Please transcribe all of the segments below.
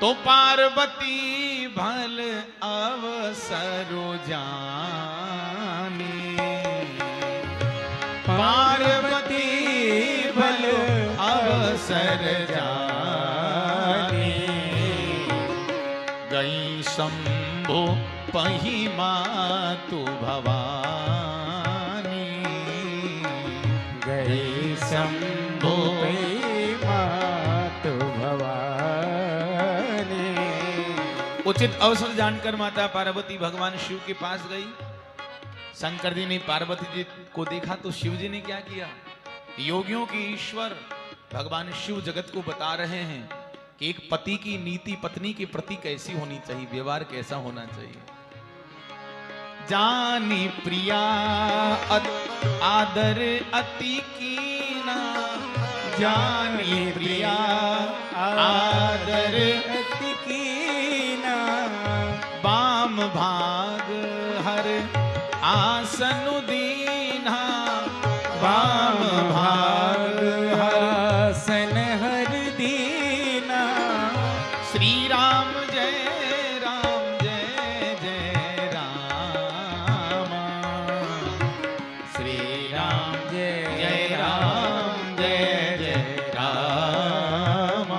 तो पार्वती भल अवसर जानी, पार्वती भल अवसर जानी, गई शंभु पही मातु भवानी, गई शंभु पही मातु भवानी। उचित अवसर जानकर माता पार्वती भगवान शिव के पास गई। शंकर जी ने पार्वती जी को देखा तो शिव जी ने क्या किया? योगियों के ईश्वर भगवान शिव जगत को बता रहे हैं कि एक पति की नीति पत्नी के प्रति कैसी होनी चाहिए, व्यवहार कैसा होना चाहिए। जानी प्रिया आदर अति कीना, जानी प्रिया आदर अति कीना, बाम भाग हर आसन दीना, बाम भाग हर आसन हर दीना। श्री राम जय राम जय जय राम, श्री राम जय जय राम जय जय राम,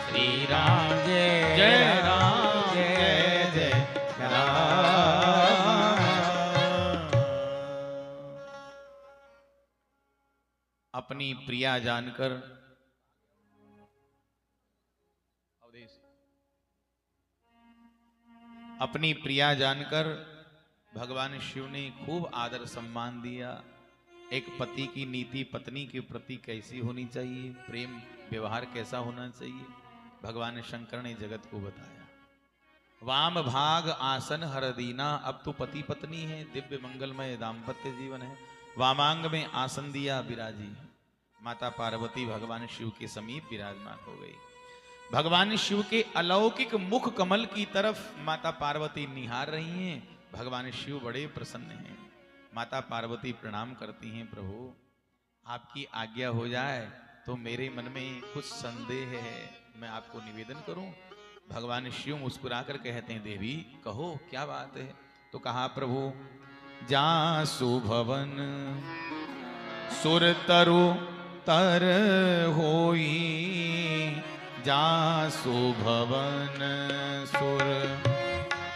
श्री राम जय जय राम जय जय राम। अपनी प्रिया जानकर अपनी प्रिया जानकर भगवान शिव ने खूब आदर सम्मान दिया। एक पति की नीति पत्नी के प्रति कैसी होनी चाहिए, प्रेम व्यवहार कैसा होना चाहिए, भगवान शंकर ने जगत को बताया। वाम भाग आसन हर दीना, अब तो पति पत्नी है, दिव्य मंगलमय दाम्पत्य जीवन है। वामांग में आसन दिया, विराजी है। माता पार्वती भगवान शिव के समीप विराजमान हो गई। भगवान शिव के अलौकिक मुख कमल की तरफ माता पार्वती निहार रही हैं। भगवान शिव बड़े प्रसन्न हैं। माता पार्वती प्रणाम करती हैं, प्रभु आपकी आज्ञा हो जाए तो मेरे मन में कुछ संदेह है, मैं आपको निवेदन करूं। भगवान शिव मुस्कुराकर कहते हैं, देवी कहो क्या बात है? तो कहा, प्रभु जासु भवन सुर तरु तर होई, जासु भवन सुर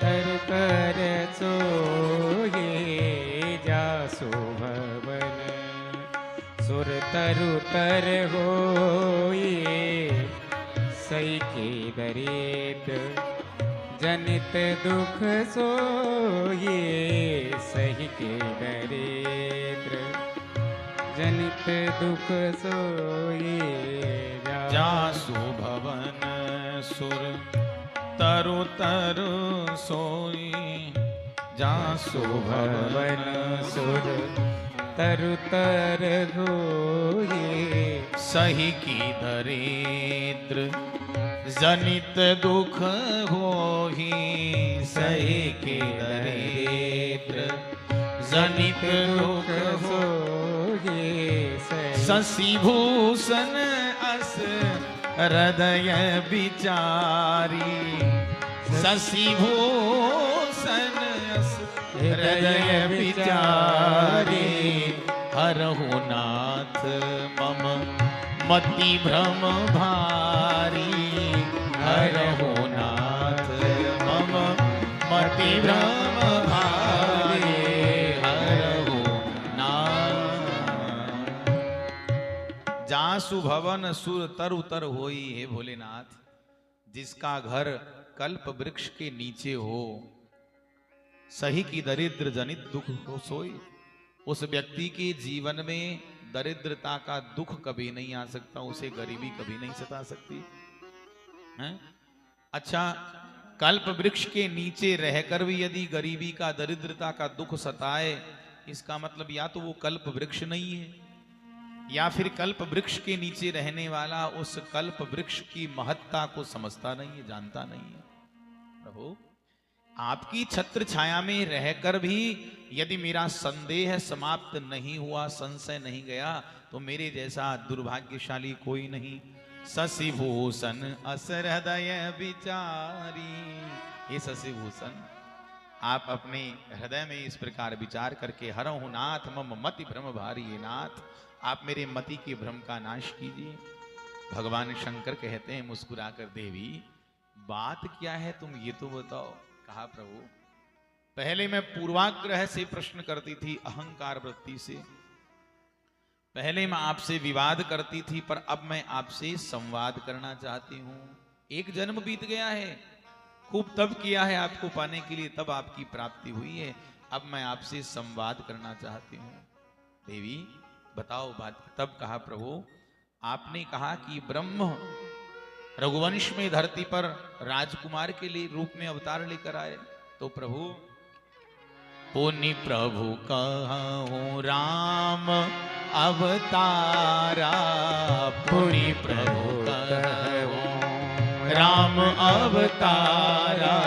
तर कर सोये, जासु भवन सुर तरु तर होये, सही के दरिद्र जनित दुख सोये, सही के दरिद्र जनित दुख सोये। जासु भवन सुर तरु तरु सोई, जासु भवन सुर तरु तर होये, सही की दरिद्र जनित दुख होही, सही की दरिद्र जनित दुख होये। शशि भूषण अस हृदय विचारी, शशि भूषण अस हृदय विचारी, हरहु नाथ मम मति भ्रम भारी, हरहु नाथ मम मति भ्रम भारी, हरहु नाथ। जासु भवन सुर तरु तर होई, हे भोलेनाथ जिसका घर कल्प वृक्ष के नीचे हो, सही की दरिद्र जनित दुख हो सोई, उस व्यक्ति के जीवन में दरिद्रता का दुख कभी नहीं आ सकता, उसे गरीबी कभी नहीं सता सकती है? अच्छा, कल्प वृक्ष के नीचे रहकर भी यदि गरीबी का दरिद्रता का दुख सताए, इसका मतलब या तो वो कल्प वृक्ष नहीं है, या फिर कल्प वृक्ष के नीचे रहने वाला उस कल्प वृक्ष की महत्ता को समझता नहीं है, जानता नहीं है। प्रभु आपकी छत्र छाया में रहकर भी यदि मेरा संदेह समाप्त नहीं हुआ, संशय नहीं गया, तो मेरे जैसा दुर्भाग्यशाली कोई नहीं। शशिभूषण अस हृदय विचारी। हे शशिभूषण, आप अपने हृदय में इस प्रकार विचार करके हरहु नाथ मम मति भ्रम भारी। हे नाथ, आप मेरे मति के भ्रम का नाश कीजिए। भगवान शंकर कहते हैं मुस्कुराकर, देवी बात क्या है तुम ये तो बताओ। कहा प्रभु, पहले मैं पूर्वाग्रह से प्रश्न करती थी, अहंकार वृत्ति से। पहले मैं आपसे विवाद करती थी, पर अब मैं आपसे संवाद करना चाहती हूं। एक जन्म बीत गया है, खूब तप किया है आपको पाने के लिए, तब आपकी प्राप्ति हुई है। अब मैं आपसे संवाद करना चाहती हूं। देवी बताओ बात। तब कहा प्रभु, आपने कहा कि ब्रह्म रघुवंश में धरती पर राजकुमार के लिए रूप में अवतार लेकर आए। तो प्रभु, पुनि प्रभु कहूँ राम अवतारा, पुनि प्रभु कहूँ राम अवतारा,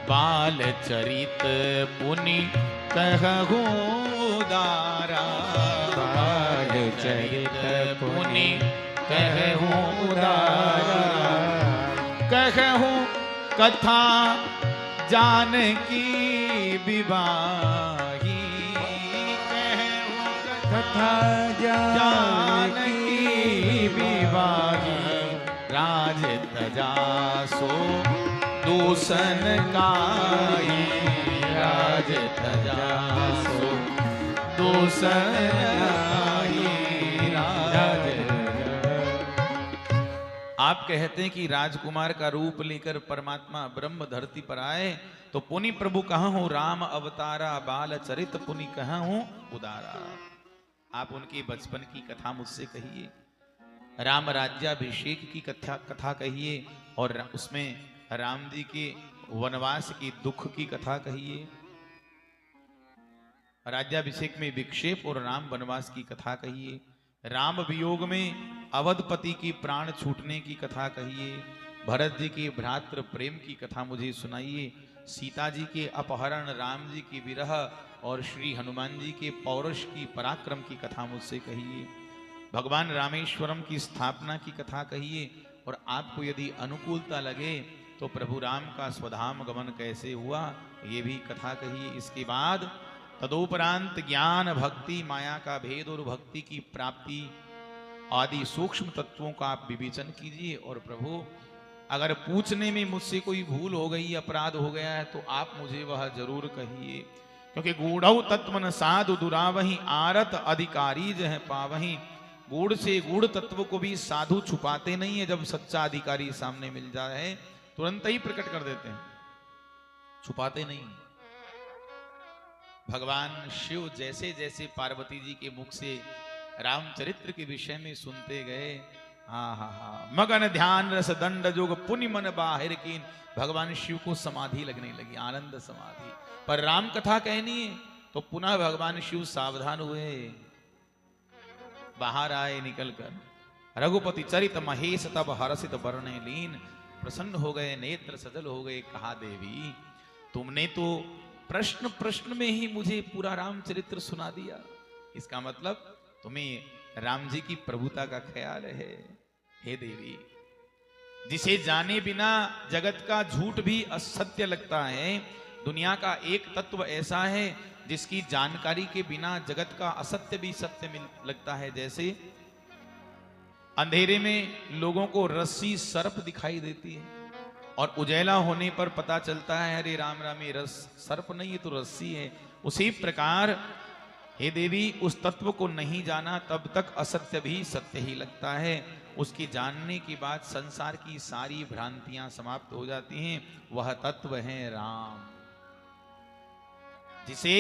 बाल चरित पुनि कहूँ उदारा, बाल चरित पुनि कहूँ उदारा, कहूँ कथा जानकी विवाही, कहूँ कथा जानकी विवाही, राज तजा सो दूषण काई, राज तजा सो दूषण काई, राज। आप कहते हैं कि राजकुमार का रूप लेकर परमात्मा ब्रह्म धरती पर आए, तो पुनि प्रभु कहाँ हो राम अवतारा, बाल चरित पुनि कहाँ हो उदारा। आप उनके बचपन की कथा मुझसे कहिए, राम राज्याभिषेक की कथा कहिए, और उसमें राम जी के वनवास की दुख की कथा कहिए। राज्याभिषेक में विक्षेप और राम वनवास की कथा कहिए। राम वियोग में अवधपति की प्राण छूटने की कथा कहिए। भरत जी के भ्रातृ प्रेम की कथा मुझे सुनाइए। सीता जी के अपहरण, राम जी की विरह और श्री हनुमान जी के पौरुष की पराक्रम की कथा मुझसे कहिए। भगवान रामेश्वरम की स्थापना की कथा कहिए। और आपको यदि अनुकूलता लगे तो प्रभु राम का स्वधाम गमन कैसे हुआ ये भी कथा कहिए। इसके बाद तदोपरांत ज्ञान, भक्ति, माया का भेद और भक्ति की प्राप्ति आदि सूक्ष्म तत्वों का आप विवेचन कीजिए। और प्रभु, अगर पूछने में मुझसे कोई भूल हो गई, अपराध हो गया है, तो आप मुझे वह जरूर कहिए। क्योंकि गूढ़ौ तत्वन साधु दुरावही, आरत अधिकारी जह पावही। गूढ़ से गूढ़ तत्व को भी साधु छुपाते नहीं है, जब सच्चा अधिकारी सामने मिल जाए तुरंत ही प्रकट कर देते हैं, छुपाते नहीं। भगवान शिव जैसे जैसे पार्वती जी के मुख से रामचरित्र के विषय में सुनते गए, मगन ध्यान रस दंड जोग पुनि मन बाहिर कीन। भगवान शिव को समाधि लगने लगी, आनंद समाधि। पर राम कथा कहनी है तो पुनः भगवान शिव सावधान हुए, बाहर आए निकलकर। रघुपति चरित महेश तब हर्षित बरने लीन। प्रसन्न हो गए, नेत्र सजल हो गए। कहा, देवी तुमने तो प्रश्न प्रश्न में ही मुझे पूरा रामचरित्र सुना दिया। इसका मतलब तुम्हें राम जी की प्रभुता का ख्याल है। हे देवी, जिसे जाने बिना जगत का झूठ भी असत्य लगता है, दुनिया का एक तत्व ऐसा है जिसकी जानकारी के बिना जगत का असत्य भी सत्य लगता है। जैसे अंधेरे में लोगों को रस्सी सर्प दिखाई देती है और उजाला होने पर पता चलता है अरे राम राम, ये सर्प नहीं, ये तो रस्सी है। उसी प्रकार हे देवी, उस तत्व को नहीं जाना तब तक असत्य भी सत्य ही लगता है। उसके जानने के बाद संसार की सारी भ्रांतियां समाप्त हो जाती हैं। वह तत्व है राम, जिसे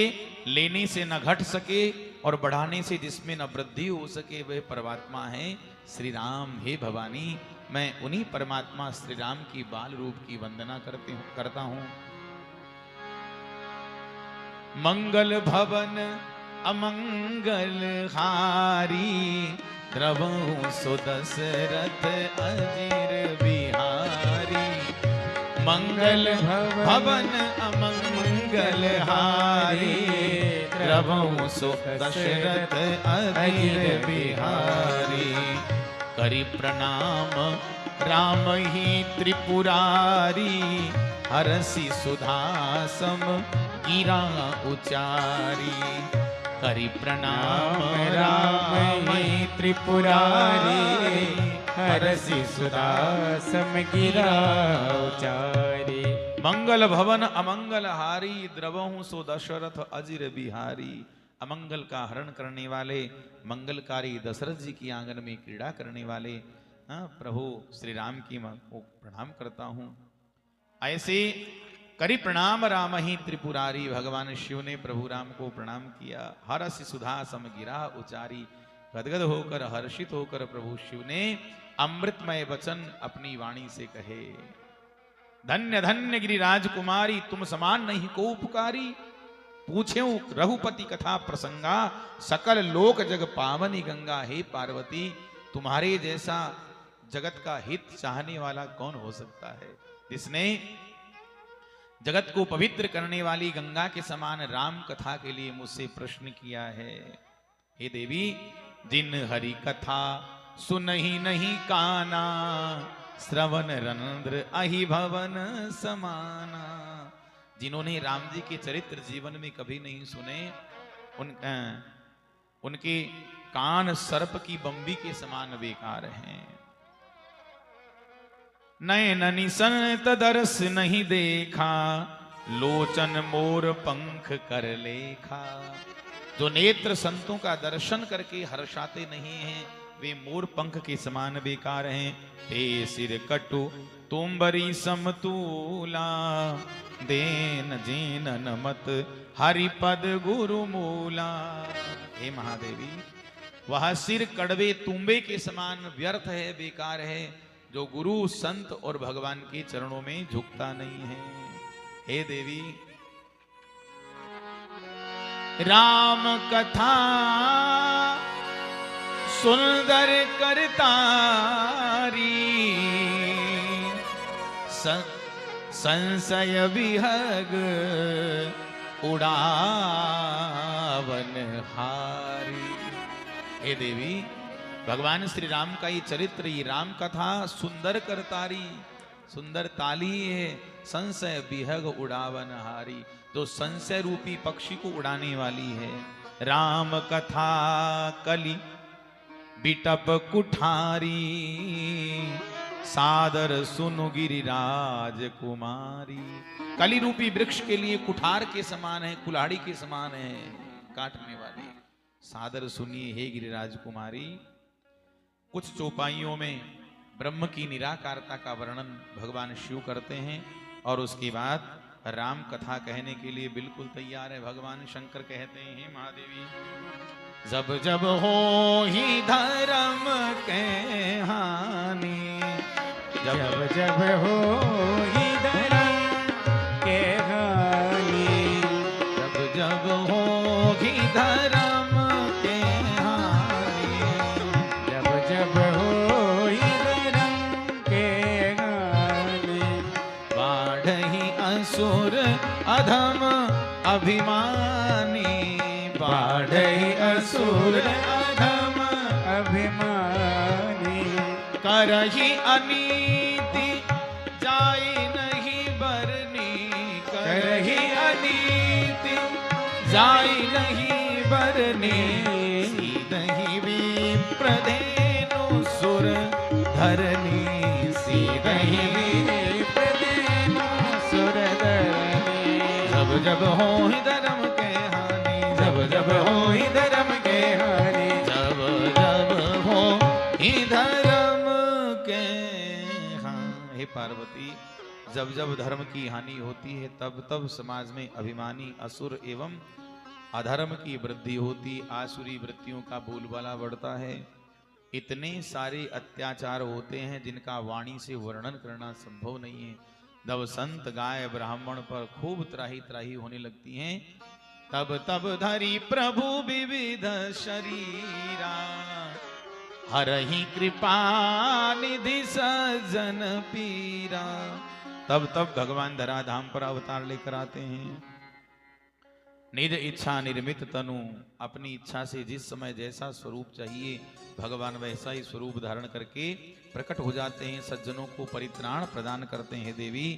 लेने से न घट सके और बढ़ाने से जिसमें न वृद्धि हो सके, वह परमात्मा है श्री राम। हे भवानी, मैं उन्हीं परमात्मा श्री राम की बाल रूप की वंदना करता हूं। मंगल भवन अमंगल हारी, द्रवहु सुदशरथ अजीर बिहारी। मंगल भवन अमंगल हारी, द्रवहु सुदशरथ अजीर बिहारी। करि प्रणाम राम ही त्रिपुरारी, हरसि सुधा सम गिरा उचारी। करि प्रणाम राम ही त्रिपुरारी, हरसि सुधा सम गिरा उचारी। मंगल भवन अमंगल हारी, द्रवहु सो दशरथ अजिर बिहारी। अमंगल का हरण करने वाले, मंगलकारी दशरथ जी की आंगन में क्रीड़ा करने वाले प्रभु श्री राम की मां को प्रणाम करता हूं। ऐसे करि प्रणाम राम ही त्रिपुरारी, भगवान शिव ने प्रभु राम को प्रणाम किया। हरसि सुधा सम गिरा उचारी, गदगद होकर हर्षित होकर प्रभु शिव ने अमृतमय वचन अपनी वाणी से कहे। धन्य धन्य गिरिराज कुमारी, तुम समान नहीं को उपकारी। पूछे रघुपति कथा प्रसंगा, सकल लोक जग पावनी गंगा। हे पार्वती, तुम्हारे जैसा जगत का हित चाहने वाला कौन हो सकता है, जिसने जगत को पवित्र करने वाली गंगा के समान राम कथा के लिए मुझसे प्रश्न किया है। हे देवी, जिन हरि कथा सुनहि नहीं काना, श्रवण रंद्र अहि भवन समाना। जिन्होंने राम जी के चरित्र जीवन में कभी नहीं सुने, उनके कान सर्प की बंबी के समान बेकार हैं। नयन निसंत दर्श नहीं देखा, लोचन मोर पंख कर लेखा। जो नेत्र संतों का दर्शन करके हर्षाते नहीं हैं, वे मोर पंख के समान बेकार हैं। हे सिर कटु तुम्बरी समतूला, देन जीन नमत हरिपद गुरु मूला। हे महादेवी, वह सिर कड़वे तुम्बे के समान व्यर्थ है, बेकार है, जो गुरु संत और भगवान के चरणों में झुकता नहीं है। हे देवी, राम कथा सुंदर करतारी, संशय विहग उड़ावन हारी। हे देवी, भगवान श्री राम का ये चरित्र, ये राम कथा सुंदर करतारी, सुंदर ताली है, संशय विहग उड़ावन हारी, जो संशय रूपी पक्षी को उड़ाने वाली है। राम कथा कली बिटप कुठारी, सादर सुनु गिरिराज कुमारी। कली रूपी वृक्ष के लिए कुठार के समान है, कुल्हाड़ी के समान है, काटने वाली। सादर सुनिए हे गिरिराज कुमारी। कुछ चौपाइयों में ब्रह्म की निराकारता का वर्णन भगवान शिव करते हैं, और उसके बाद राम कथा कहने के लिए बिल्कुल तैयार है। भगवान शंकर कहते हैं, हे महादेवी, जब जब हो ही धर्म के हानि, जब जब हो ही धर्म के हानि, जब जब हो ही धर्म के हानि, जब जब हो ही धर्म के हानि, बाढ़हि असुर अधम अभिमानी, बाढ़हि असुर अधम अभिमानी, करहि अनीति जाई नहीं बरनी, करहि अनीति जाई नहीं बरनी, सीधहि विप्रधेनु सुर धरनी, सीधहि विप्रधेनु सुर धरनी। जब जब हो ही धर्म के हानि, जब जब हो ही धर्म के हानि, जब जब हो ही धर्म के हाँ। हे पार्वती, जब जब धर्म की हानि होती है, तब तब समाज में अभिमानी असुर एवं अधर्म की वृद्धि होती, आसुरी वृत्तियों का बोलबाला बढ़ता है। इतने सारे अत्याचार होते हैं जिनका वाणी से वर्णन करना संभव नहीं है। जब संत गाय ब्राह्मण पर खूब त्राही त्राही होने लगती हैं, तब तब धरी प्रभु विविध शरीरा, हरहि कृपा निधि सज्जन पीरा। तब तब भगवान धराधाम पर अवतार लेकर आते हैं। निज इच्छा निर्मित तनु, अपनी इच्छा से जिस समय जैसा स्वरूप चाहिए भगवान वैसा ही स्वरूप धारण करके प्रकट हो जाते हैं, सज्जनों को परित्राण प्रदान करते हैं। देवी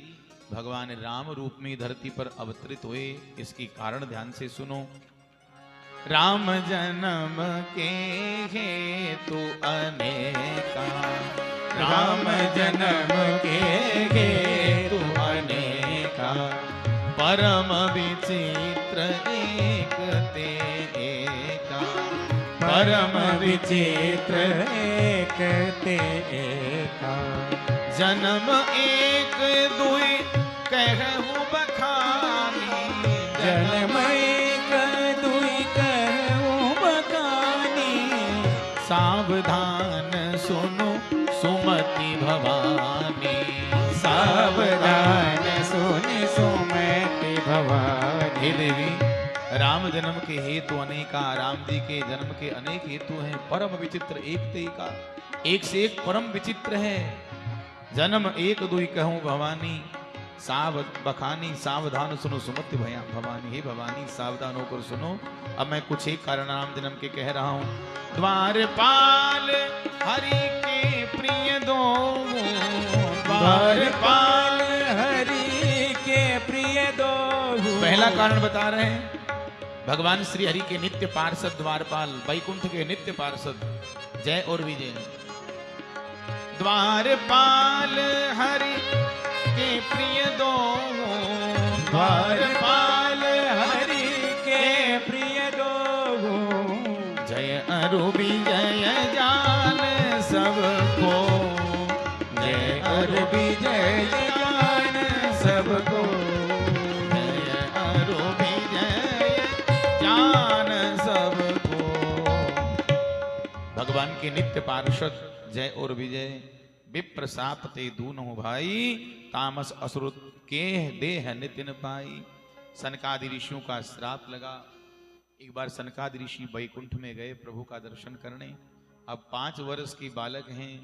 भगवान राम रूप में धरती पर अवतरित हुए, इसकी कारण ध्यान से सुनो। राम जन्म के हेतु अनेका, राम जन्म के हेतु अनेका, परम विचित्र एक ते एका, परम विचित्र एक ते एका। जन्म एक दुई कहूँ बखानी, जन्म एक दुई कहूँ बखानी, सावधान सुनो सुमति भवानी, सावधान सुनि सुमति भवानी। हे देवी राम जन्म के हेतु अनेका, राम जी के जन्म के अनेक हेतु हैं, परम विचित्र एक ते का, एक से एक परम विचित्र है। जन्म एक दुई कहूँ भवानी, बखानी, सावधान सुनो सुमति भया भवानी। हे भवानी सावधान होकर सुनो, अब मैं कुछ एक कारण राम जन्म के कह रहा हूँ। द्वारपाल हरि के प्रिय दो, द्वारपाल हरि के प्रिय दो। पहला कारण बता रहे हैं, भगवान श्री हरि के नित्य पार्षद द्वारपाल, वैकुंठ के नित्य पार्षद जय और विजय। द्वारपाल हरि के प्रिय दो, द्वारपाल हरि के प्रिय दो। जय अरु विजय जान सबको, जय अरु विजय जान सबको, जय अरु विजय जान सबको। भगवान के नित्य पार्षद जय और विजय, विप्र साप ते दूनों भाई, तामस असुर के देह नितिन पाई। सनकादि ऋषियों का श्राप लगा। एक बार सनकादि ऋषि वैकुंठ में गए प्रभु का दर्शन करने। अब 5 वर्ष के बालक हैं,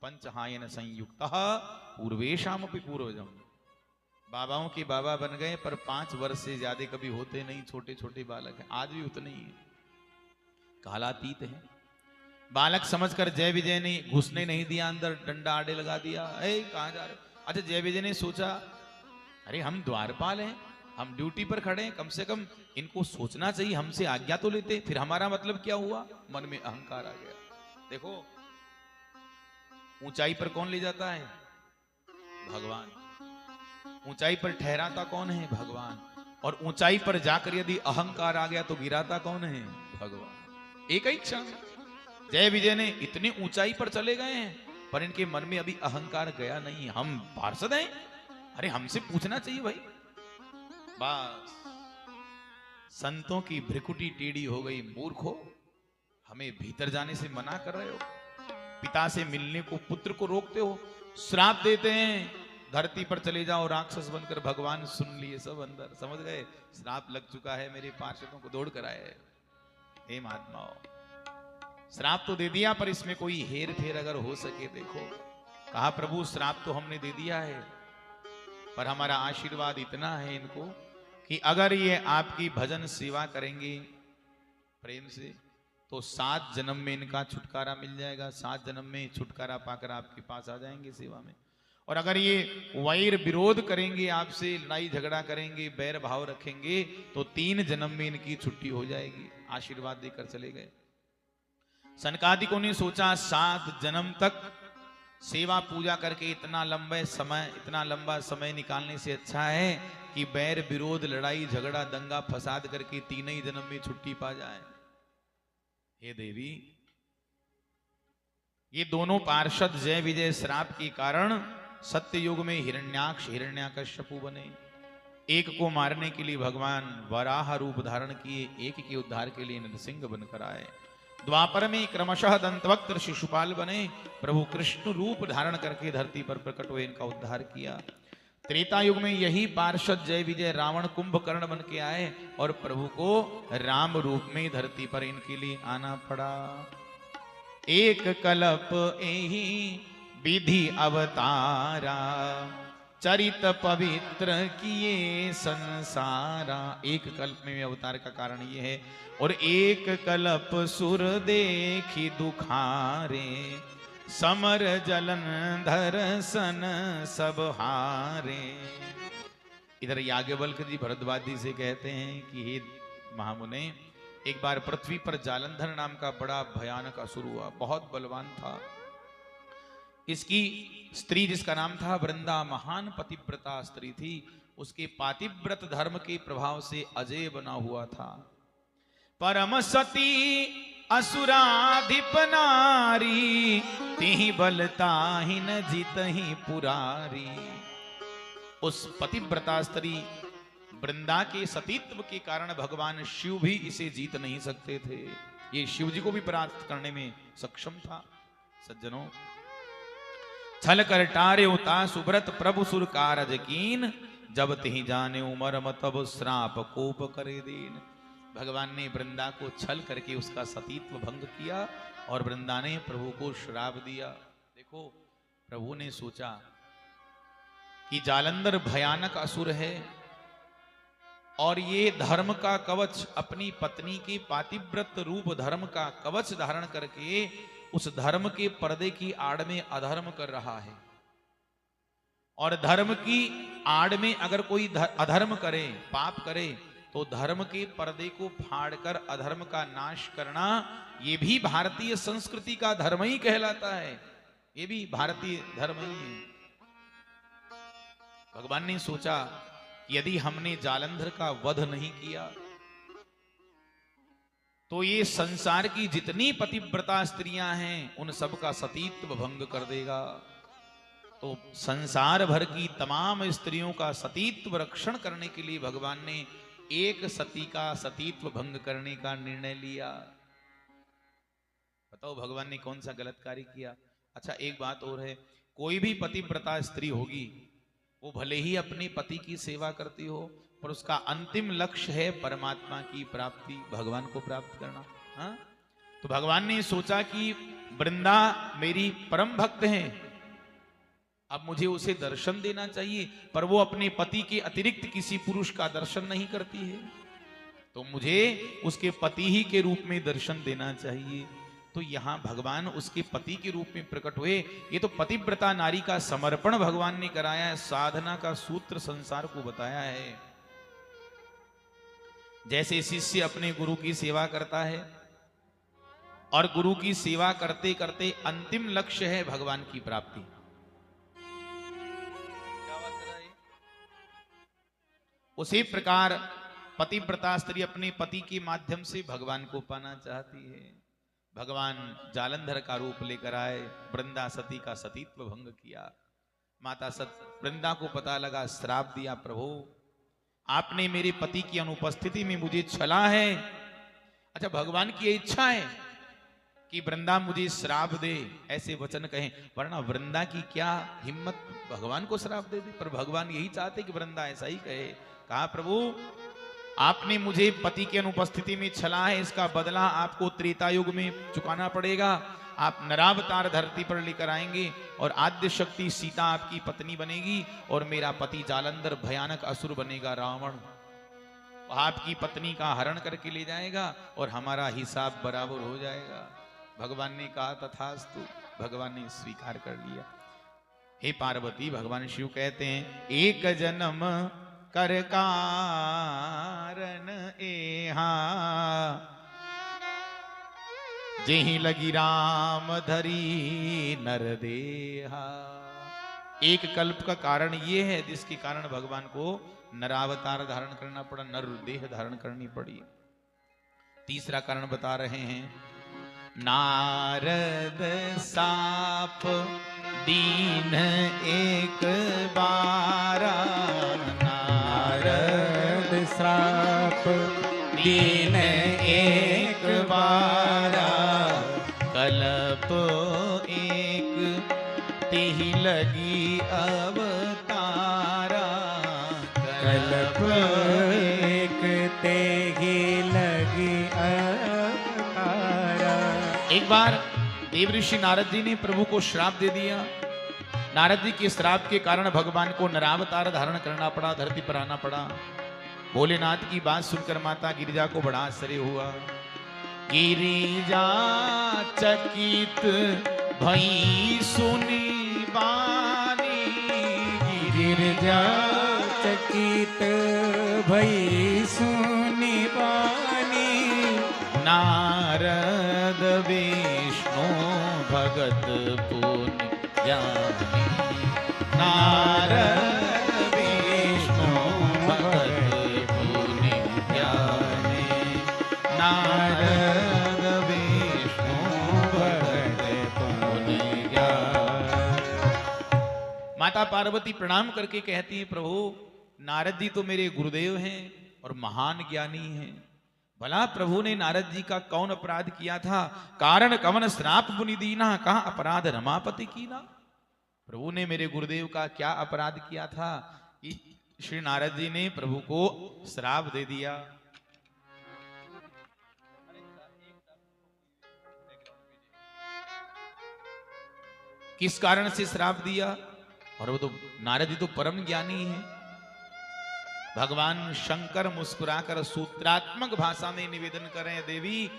पंचहायन संयुक्त पूर्वेशामपि पूर्वजम, बाबाओं के बाबा बन गए, पर 5 वर्ष से ज्यादा कभी होते नहीं, छोटे छोटे बालक हैं, आज भी उतने ही है, कालातीत है। बालक समझकर जय विजय ने घुसने नहीं दिया अंदर, डंडा आड़े लगा दिया। कहाँ जा रहे? अच्छा, जय विजय ने सोचा अरे हम द्वारपाल हैं, हम ड्यूटी पर खड़े हैं, कम से कम इनको सोचना चाहिए, हमसे आज्ञा तो लेते, फिर हमारा मतलब क्या हुआ? मन में अहंकार आ गया। देखो ऊंचाई पर कौन ले जाता है? भगवान। ऊंचाई पर ठहराता कौन है? भगवान। और ऊंचाई पर जाकर यदि अहंकार आ गया तो गिराता कौन है? भगवान। एक ही क्षण जय विजय ने इतनी ऊंचाई पर चले गए हैं, पर इनके मन में अभी अहंकार गया नहीं। हम पार्षद हैं, अरे हमसे पूछना चाहिए भाई। बस संतों की भ्रिकुटी टेढ़ी हो गई। मूर्खो, हमें भीतर जाने से मना कर रहे हो, पिता से मिलने को, पुत्र को रोकते हो, श्राप देते हैं, धरती पर चले जाओ राक्षस बनकर। भगवान सुन लिए सब अंदर, समझ गए श्राप लग चुका है, मेरे पार्षदों को दौड़ कर आए। हे महात्माओं, श्राप तो दे दिया, पर इसमें कोई हेर फेर अगर हो सके। देखो, कहा प्रभु श्राप तो हमने दे दिया है, पर हमारा आशीर्वाद इतना है इनको कि अगर ये आपकी भजन सेवा करेंगे प्रेम से, तो 7 जन्म में इनका छुटकारा मिल जाएगा। 7 जन्म में छुटकारा पाकर आपके पास आ जाएंगे सेवा में। और अगर ये वैर विरोध करेंगे, आपसे लड़ाई झगड़ा करेंगे, बैर भाव रखेंगे, तो 3 जन्म में इनकी छुट्टी हो जाएगी। आशीर्वाद देकर चले गए। सनकादिकों ने सोचा 7 जन्म तक सेवा पूजा करके इतना लंबा समय निकालने से अच्छा है कि बैर विरोध, लड़ाई झगड़ा, दंगा फसाद करके 3 ही जन्म में छुट्टी पा जाए। हे देवी, ये दोनों पार्षद जय विजय श्राप के कारण सत्य युग में हिरण्याक्ष हिरण्याकश्यपु बने। एक को मारने के लिए भगवान वराह रूप धारण किए, एक के उद्धार के लिए नरसिंह बनकर आए। द्वापर में क्रमशः दंतवक्त्र शिशुपाल बने, प्रभु कृष्ण रूप धारण करके धरती पर प्रकट हुए, इनका उद्धार किया। त्रेता युग में यही पार्षद जय विजय रावण कुंभकर्ण बन के आए और प्रभु को राम रूप में धरती पर इनके लिए आना पड़ा। एक कल्प एही विधि अवतारा, चरित पवित्र किए संसारा। एक कल्प में अवतार का कारण ये है। और एक कल्प सुर देखी दुखारे, समर जलन धरसन सब हारे। इधर याज्ञवल्क्य जी भरद्वाज जी से कहते हैं कि हे महामुने, एक बार पृथ्वी पर जालंधर नाम का बड़ा भयानक असुर हुआ, बहुत बलवान था। इसकी स्त्री जिसका नाम था वृंदा, महान पतिव्रता स्त्री थी। उसके पातिव्रत धर्म के प्रभाव से अजय बना हुआ था। परम सती असुराधिप नारी, तिहि बलता ही न जीतहि पुरारी। उस पतिव्रता स्त्री वृंदा के सतीत्व के कारण भगवान शिव भी इसे जीत नहीं सकते थे। ये शिव जी को भी परास्त करने में सक्षम था। सज्जनों, छल कर टारे उता सुब्रत प्रभु सुर कारज कीन, जब तिहि जाने उमरम तब श्राप कोप करे दीन। भगवान ने वृंदा को छल करके उसका सतीत्व भंग किया और वृंदा ने प्रभु को श्राप दिया। देखो, प्रभु ने सोचा कि जालंधर भयानक असुर है और ये धर्म का कवच, अपनी पत्नी के पातिव्रत रूप धर्म का कवच धारण करके उस धर्म के पर्दे की आड़ में अधर्म कर रहा है। और धर्म की आड़ में अगर कोई अधर्म करे, पाप करे, तो धर्म के पर्दे को फाड़कर अधर्म का नाश करना, ये भी भारतीय संस्कृति का धर्म ही कहलाता है। ये भी भारतीय धर्म ही है। भगवान ने सोचा यदि हमने जालंधर का वध नहीं किया तो ये संसार की जितनी पतिव्रता स्त्रियां हैं उन सब का सतीत्व भंग कर देगा। तो संसार भर की तमाम स्त्रियों का सतीत्व रक्षण करने के लिए भगवान ने एक सती का सतीत्व भंग करने का निर्णय लिया। बताओ भगवान ने कौन सा गलत कार्य किया? अच्छा, एक बात और है, कोई भी पतिव्रता स्त्री होगी, वो भले ही अपने पति की सेवा करती हो, पर उसका अंतिम लक्ष्य है परमात्मा की प्राप्ति, भगवान को प्राप्त करना। हाँ, तो भगवान ने सोचा कि वृंदा मेरी परम भक्त है, अब मुझे उसे दर्शन देना चाहिए, पर वो अपने पति के अतिरिक्त किसी पुरुष का दर्शन नहीं करती है, तो मुझे उसके पति ही के रूप में दर्शन देना चाहिए। तो यहां भगवान उसके पति के रूप में प्रकट हुए। ये तो पतिव्रता नारी का समर्पण भगवान ने कराया है, साधना का सूत्र संसार को बताया है। जैसे शिष्य अपने गुरु की सेवा करता है और गुरु की सेवा करते करते अंतिम लक्ष्य है भगवान की प्राप्ति। उसी प्रकार पतिव्रता स्त्री अपने पति के माध्यम से भगवान को पाना चाहती है। भगवान जालंधर का रूप लेकर आए, वृंदा सती का सतीत्व भंग किया। माता वृंदा को पता लगा, श्राप दिया, प्रभु आपने मेरे पति की अनुपस्थिति में मुझे छला है। अच्छा, भगवान की इच्छा है कि वृंदा मुझे श्राप दे, ऐसे वचन कहें, वरना वृंदा की क्या हिम्मत भगवान को श्राप दे दे। पर भगवान यही चाहते कि वृंदा ऐसा ही कहे। कहा, प्रभु आपने मुझे पति की अनुपस्थिति में छला है, इसका बदला आपको त्रेता युग में चुकाना पड़ेगा। आप नरावतार धरती पर लेकर आएंगे और आद्य शक्ति सीता आपकी पत्नी बनेगी और मेरा पति जालंधर भयानक असुर बनेगा, रावण। आपकी पत्नी का हरण करके ले जाएगा और हमारा हिसाब बराबर हो जाएगा। भगवान ने कहा, तथास्तु। भगवान ने स्वीकार कर लिया। हे पार्वती, भगवान शिव कहते हैं, एक जन्म कर कारण एहा, जेहि लगी राम धरी नर देहा। एक कल्प का कारण ये है जिसके कारण भगवान को नरावतार धारण करना पड़ा, नर देह धारण करनी पड़ी। तीसरा कारण बता रहे हैं, नारद साप दीन एक बारा, नारद श्राप दीन एक बारा, कल्प एक तिहि लगी अवतारा, कल्प एक तेहि लगी अवतारा। एक बार देव ऋषि नारद जी ने प्रभु को श्राप दे दिया। नारद जी के श्राप के कारण भगवान को नरावतार धारण करना पड़ा, धरती पर आना पड़ा। भोलेनाथ की बात सुनकर माता गिरिजा को बड़ा आश्चर्य हुआ। गिरिजा चकित भई सुनी बानी, गिरिजा चकित भई सुनी बानी, नारद विष्णु भगत पुनि ज्ञानी, नारद विष्णु भगत पुनि ज्ञानी, नारद विष्णु भगत पुनि ज्ञानी। माता पार्वती प्रणाम करके कहती है, प्रभु नारद जी तो मेरे गुरुदेव हैं और महान ज्ञानी हैं। भला प्रभु ने नारद जी का कौन अपराध किया था? कारण कवन श्राप मुनि दीना, कहा अपराध रमापति कीना। प्रभु ने मेरे गुरुदेव का क्या अपराध किया था कि श्री नारद जी ने प्रभु को श्राप दे दिया। किस कारण से श्राप दिया? और वो तो नारद जी तो परम ज्ञानी है। भगवान शंकर मुस्कुराकर सूत्रात्मक भाषा में निवेदन करें, देवी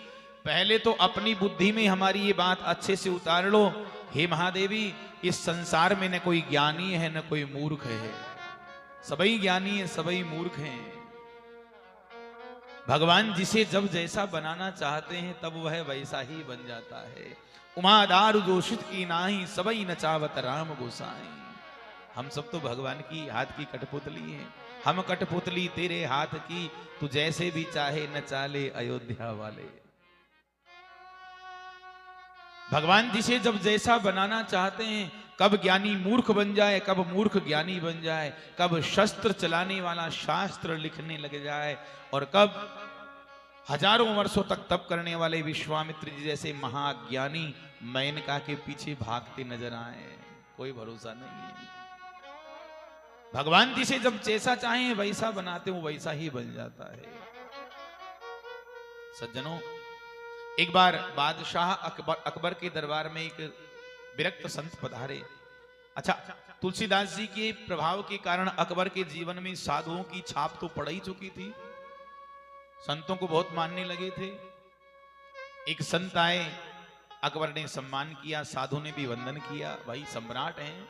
पहले तो अपनी बुद्धि में हमारी ये बात अच्छे से उतार लो। हे महादेवी, इस संसार में न कोई ज्ञानी है न कोई मूर्ख है, सभी ज्ञानी है सभी मूर्ख हैं। भगवान जिसे जब जैसा बनाना चाहते हैं तब वह वैसा ही बन जाता है। उमादार जोशित की नाही, सबई नचावत राम गोसाई। हम सब तो भगवान की हाथ की कठपुतली हैं। हम कठपुतली तेरे हाथ की, तू जैसे भी चाहे नचा ले अयोध्या वाले। भगवान जिसे जब जैसा बनाना चाहते हैं, कब ज्ञानी मूर्ख बन जाए, कब मूर्ख ज्ञानी बन जाए, कब शस्त्र चलाने वाला शास्त्र लिखने लग जाए, और कब हजारों वर्षों तक तप करने वाले विश्वामित्र जी जैसे महाज्ञानी मेनका के पीछे भागते नजर आए। कोई भरोसा नहीं है। भगवान जिसे जब जैसा चाहे वैसा बनाते हो, वैसा ही बन जाता है। सज्जनों, एक बार बादशाह अकबर के दरबार में एक विरक्त संत पधारे। अच्छा, तुलसीदास जी के प्रभाव के कारण अकबर के जीवन में साधुओं की छाप तो पड़ ही चुकी थी। संतों को बहुत मानने लगे थे। एक संत आए, अकबर ने सम्मान किया, साधु ने भी वंदन किया, भाई सम्राट हैं।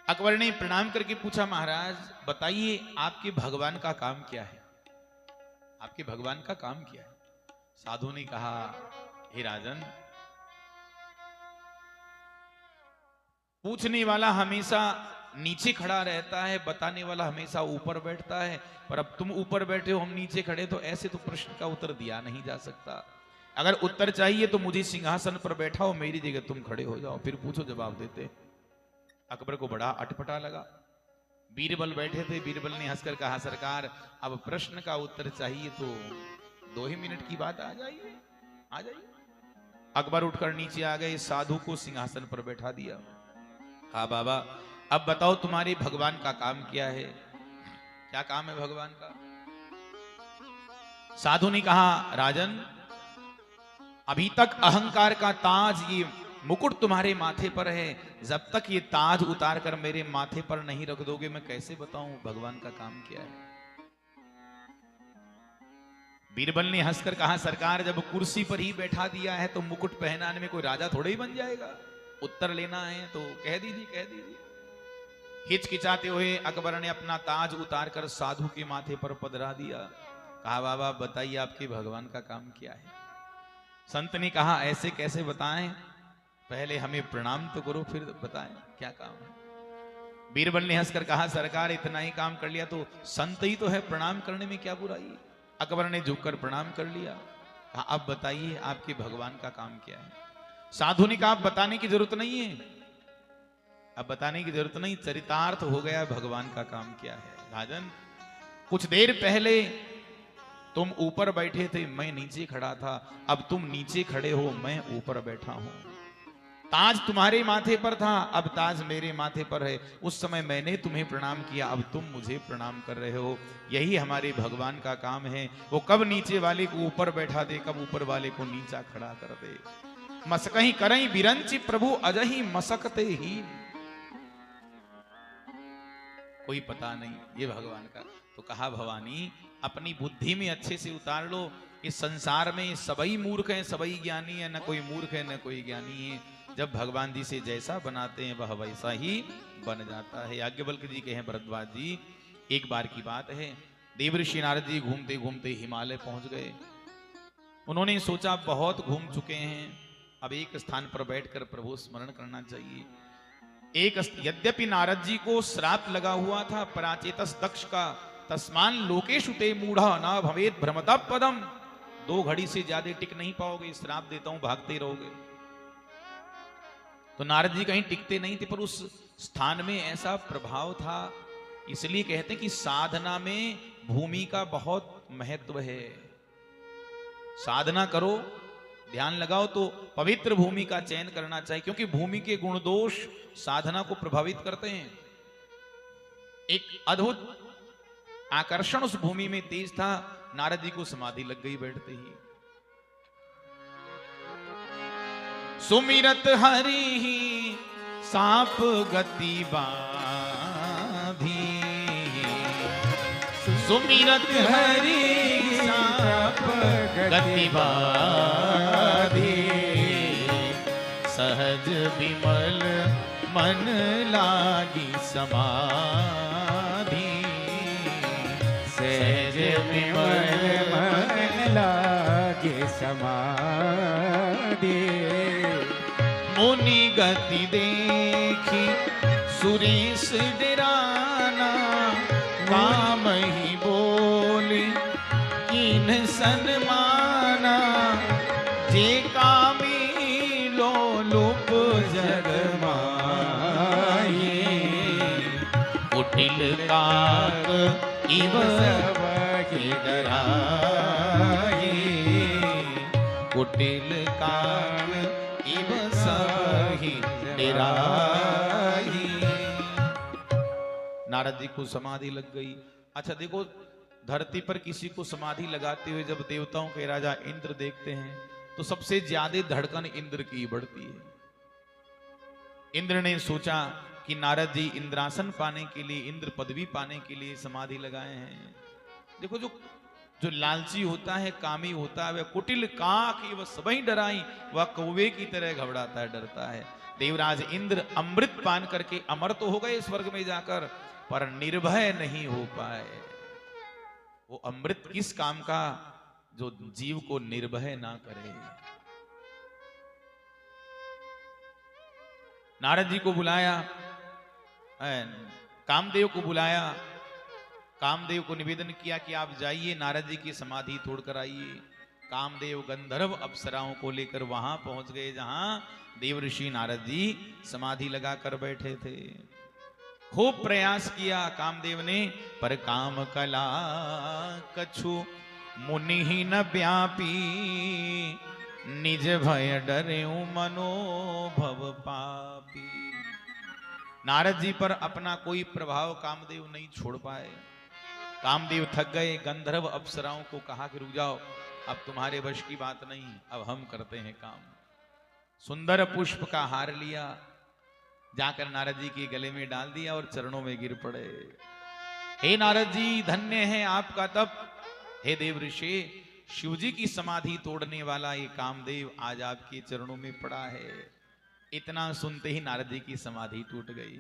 अकबर ने प्रणाम करके पूछा, महाराज बताइए आपके भगवान का काम क्या है? आपके भगवान का काम क्या है? साधु ने कहा, हे राजन, पूछने वाला हमेशा नीचे खड़ा रहता है, बताने वाला हमेशा ऊपर बैठता है। पर अब तुम ऊपर बैठे हो, हम नीचे खड़े, तो ऐसे तो प्रश्न का उत्तर दिया नहीं जा सकता। अगर उत्तर चाहिए तो मुझे सिंहासन पर बैठाओ, मेरी जगह तुम खड़े हो जाओ, फिर पूछो, जवाब देते। अकबर को बड़ा अटपटा लगा। बीरबल बैठे थे। बीरबल ने हंसकर कहा, सरकार अब प्रश्न का उत्तर चाहिए तो 2 ही मिनट की बात, आ जाइए आ जाइए। अकबर उठकर नीचे आ गए, साधु को सिंहासन पर बैठा दिया। कहा, बाबा अब बताओ तुम्हारे भगवान का काम क्या है? क्या काम है भगवान का? साधु ने कहा, राजन अभी तक अहंकार का ताज, ये मुकुट तुम्हारे माथे पर है। जब तक ये ताज उतार कर मेरे माथे पर नहीं रख दोगे, मैं कैसे बताऊं भगवान का काम क्या है? बीरबल ने हंसकर कहा, सरकार जब कुर्सी पर ही बैठा दिया है तो मुकुट पहनाने में कोई राजा थोड़े ही बन जाएगा। उत्तर लेना है तो कह दीजिए, कह दीजिए। हिचकिचाते हुए अकबर ने अपना ताज उतार कर साधु के माथे पर पधरा दिया। कहा, बाबा बताइए आपके भगवान का काम क्या है? संत ने कहा, ऐसे कैसे बताएं, पहले हमें प्रणाम तो करो फिर बताएं क्या काम है। बीरबल ने हंसकर कहा, सरकार इतना ही काम कर लिया तो संत ही तो है, प्रणाम करने में क्या बुराई? अकबर ने झुककर प्रणाम कर लिया। कहा, अब बताइए आपके भगवान का काम क्या है? साधु ने कहा, अब बताने की जरूरत नहीं है, अब बताने की जरूरत नहीं, चरितार्थ हो गया भगवान का काम क्या है। राजन कुछ देर पहले तुम ऊपर बैठे थे, मैं नीचे खड़ा था, अब तुम नीचे खड़े हो, मैं ऊपर बैठा हूं। ताज तुम्हारे माथे पर था, अब ताज मेरे माथे पर है। उस समय मैंने तुम्हें प्रणाम किया, अब तुम मुझे प्रणाम कर रहे हो। यही हमारे भगवान का काम है। वो कब नीचे वाले को ऊपर बैठा दे, कब ऊपर वाले को नीचा खड़ा कर दे। मसकही करई बिरंची प्रभु अजही मसकते ही। कोई पता नहीं ये भगवान का। तो कहा भवानी अपनी बुद्धि में अच्छे से उतार लो, इस संसार में सबई मूर्ख हैं सबई ज्ञानी है, न कोई मूर्ख है न कोई ज्ञानी है। जब भगवान जी से जैसा बनाते हैं वह वैसा ही बन जाता है। याज्ञवल्क्य जी कहे भरद्वाज जी, एक बार की बात है, देवर्षि नारद जी घूमते घूमते हिमालय पहुंच गए। उन्होंने सोचा बहुत घूम चुके हैं, अब एक स्थान पर बैठकर प्रभु स्मरण करना चाहिए। यद्यपि नारद जी को श्राप लगा हुआ था पराचेतस दक्ष का, तस्मान लोकेषु ते मूढ़ा न भवेत् भ्रमता पदम, 2 घड़ी से ज्यादा टिक नहीं पाओगे, श्राप देता हूं भागते रहोगे। तो नारद जी कहीं टिकते नहीं थे, पर उस स्थान में ऐसा प्रभाव था, इसलिए कहते हैं कि साधना में भूमि का बहुत महत्व है। साधना करो, ध्यान लगाओ तो पवित्र भूमि का चयन करना चाहिए, क्योंकि भूमि के गुण दोष साधना को प्रभावित करते हैं। एक अद्भुत आकर्षण उस भूमि में तेज था, नारद जी को समाधि लग गई बैठते ही। सुमिरत हरि ही साप गति बाधी, सुमिरत हरि साप गति बाधी, सहज विमल मन लागी समाधि, सहज विमल मन लागे समाधि। मुनि गति देखी सुरेश डराना, काम ही बोली कीन सन्माना, जे कामी लोलुप जग माही, कुटिल काक इव सबहि डराई, कुटिल काक इव सबहि डराई। नारद जी को समाधि लग गई। अच्छा देखो, धरती पर किसी को समाधि लगाते हुए जब देवताओं के राजा इंद्र देखते हैं तो सबसे ज्यादा धड़कन इंद्र की बढ़ती है। इंद्र ने सोचा कि नारद जी इंद्रासन पाने के लिए, इंद्र पदवी पाने के लिए समाधि लगाए हैं। देखो जो लालची होता है, कामी होता है, वह कुटिल काक वह सबही डराई, वह कौवे की तरह घबराता है, डरता है। देवराज इंद्र अमृत पान करके अमर तो हो गए स्वर्ग में जाकर, पर निर्भय नहीं हो पाए। वो अमृत किस काम का जो जीव को निर्भय ना करे। नारद जी को बुलाया, कामदेव को बुलाया, कामदेव को निवेदन किया कि आप जाइए नारद जी की समाधि तोड़कर आइए। कामदेव गंधर्व अप्सराओं को लेकर वहां पहुंच गए जहां देवऋषि नारद जी समाधि लगाकर बैठे थे। खूब प्रयास किया कामदेव ने, पर काम कला कछु मुनि ही न व्यापी, निज भय डरे मनोभव पापी। नारद जी पर अपना कोई प्रभाव कामदेव नहीं छोड़ पाए। कामदेव थक गए, गंधर्व अप्सराओं को कहा कि रुक जाओ, अब तुम्हारे वश की बात नहीं, अब हम करते हैं काम। सुंदर पुष्प का हार लिया, जाकर नारद जी के गले में डाल दिया और चरणों में गिर पड़े। हे नारद जी, धन्य है आपका तप। हे देव ऋषि, शिव जी की समाधि तोड़ने वाला ये कामदेव आज आपके चरणों में पड़ा है। इतना सुनते ही नारद जी की समाधि टूट गई।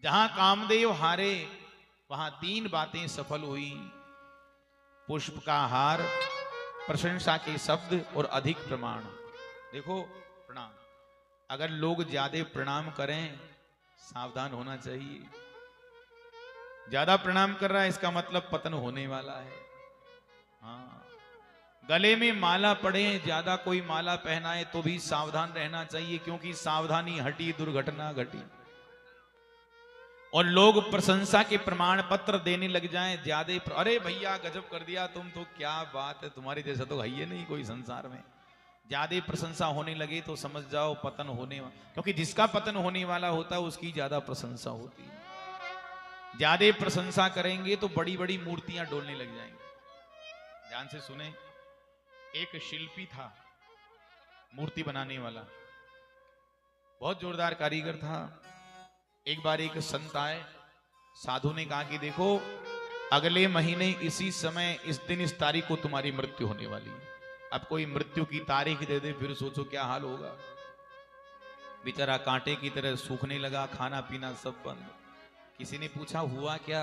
जहां कामदेव हारे वहां 3 बातें सफल हुई: पुष्प का हार, प्रशंसा के शब्द और अधिक प्रमाण। देखो, प्रणाम, अगर लोग ज्यादा प्रणाम करें सावधान होना चाहिए। ज्यादा प्रणाम कर रहा है इसका मतलब पतन होने वाला है। हाँ, गले में माला पड़े, ज्यादा कोई माला पहनाए तो भी सावधान रहना चाहिए, क्योंकि सावधानी हटी दुर्घटना घटी। और लोग प्रशंसा के प्रमाण पत्र देने लग जाएं ज्यादा, अरे भैया गजब कर दिया तुम तो, क्या बात है, तुम्हारी जैसा तो है ही नहीं कोई संसार में। ज्यादा प्रशंसा होने लगे तो समझ जाओ पतन होने वाला, क्योंकि जिसका पतन होने वाला होता है उसकी ज्यादा प्रशंसा होती है। ज्यादा प्रशंसा करेंगे तो बड़ी बड़ी मूर्तियां डोलने लग जाएंगी। ध्यान से सुने, एक शिल्पी था, मूर्ति बनाने वाला, बहुत जोरदार कारीगर था। एक बार एक संत आए, साधु ने कहा कि देखो अगले महीने इसी समय इस दिन इस तारीख को तुम्हारी मृत्यु होने वाली है। अब कोई मृत्यु की तारीख दे दे फिर सोचो क्या हाल होगा। बेचारा कांटे की तरह सूखने लगा, खाना पीना सब बंद। किसी ने पूछा हुआ क्या,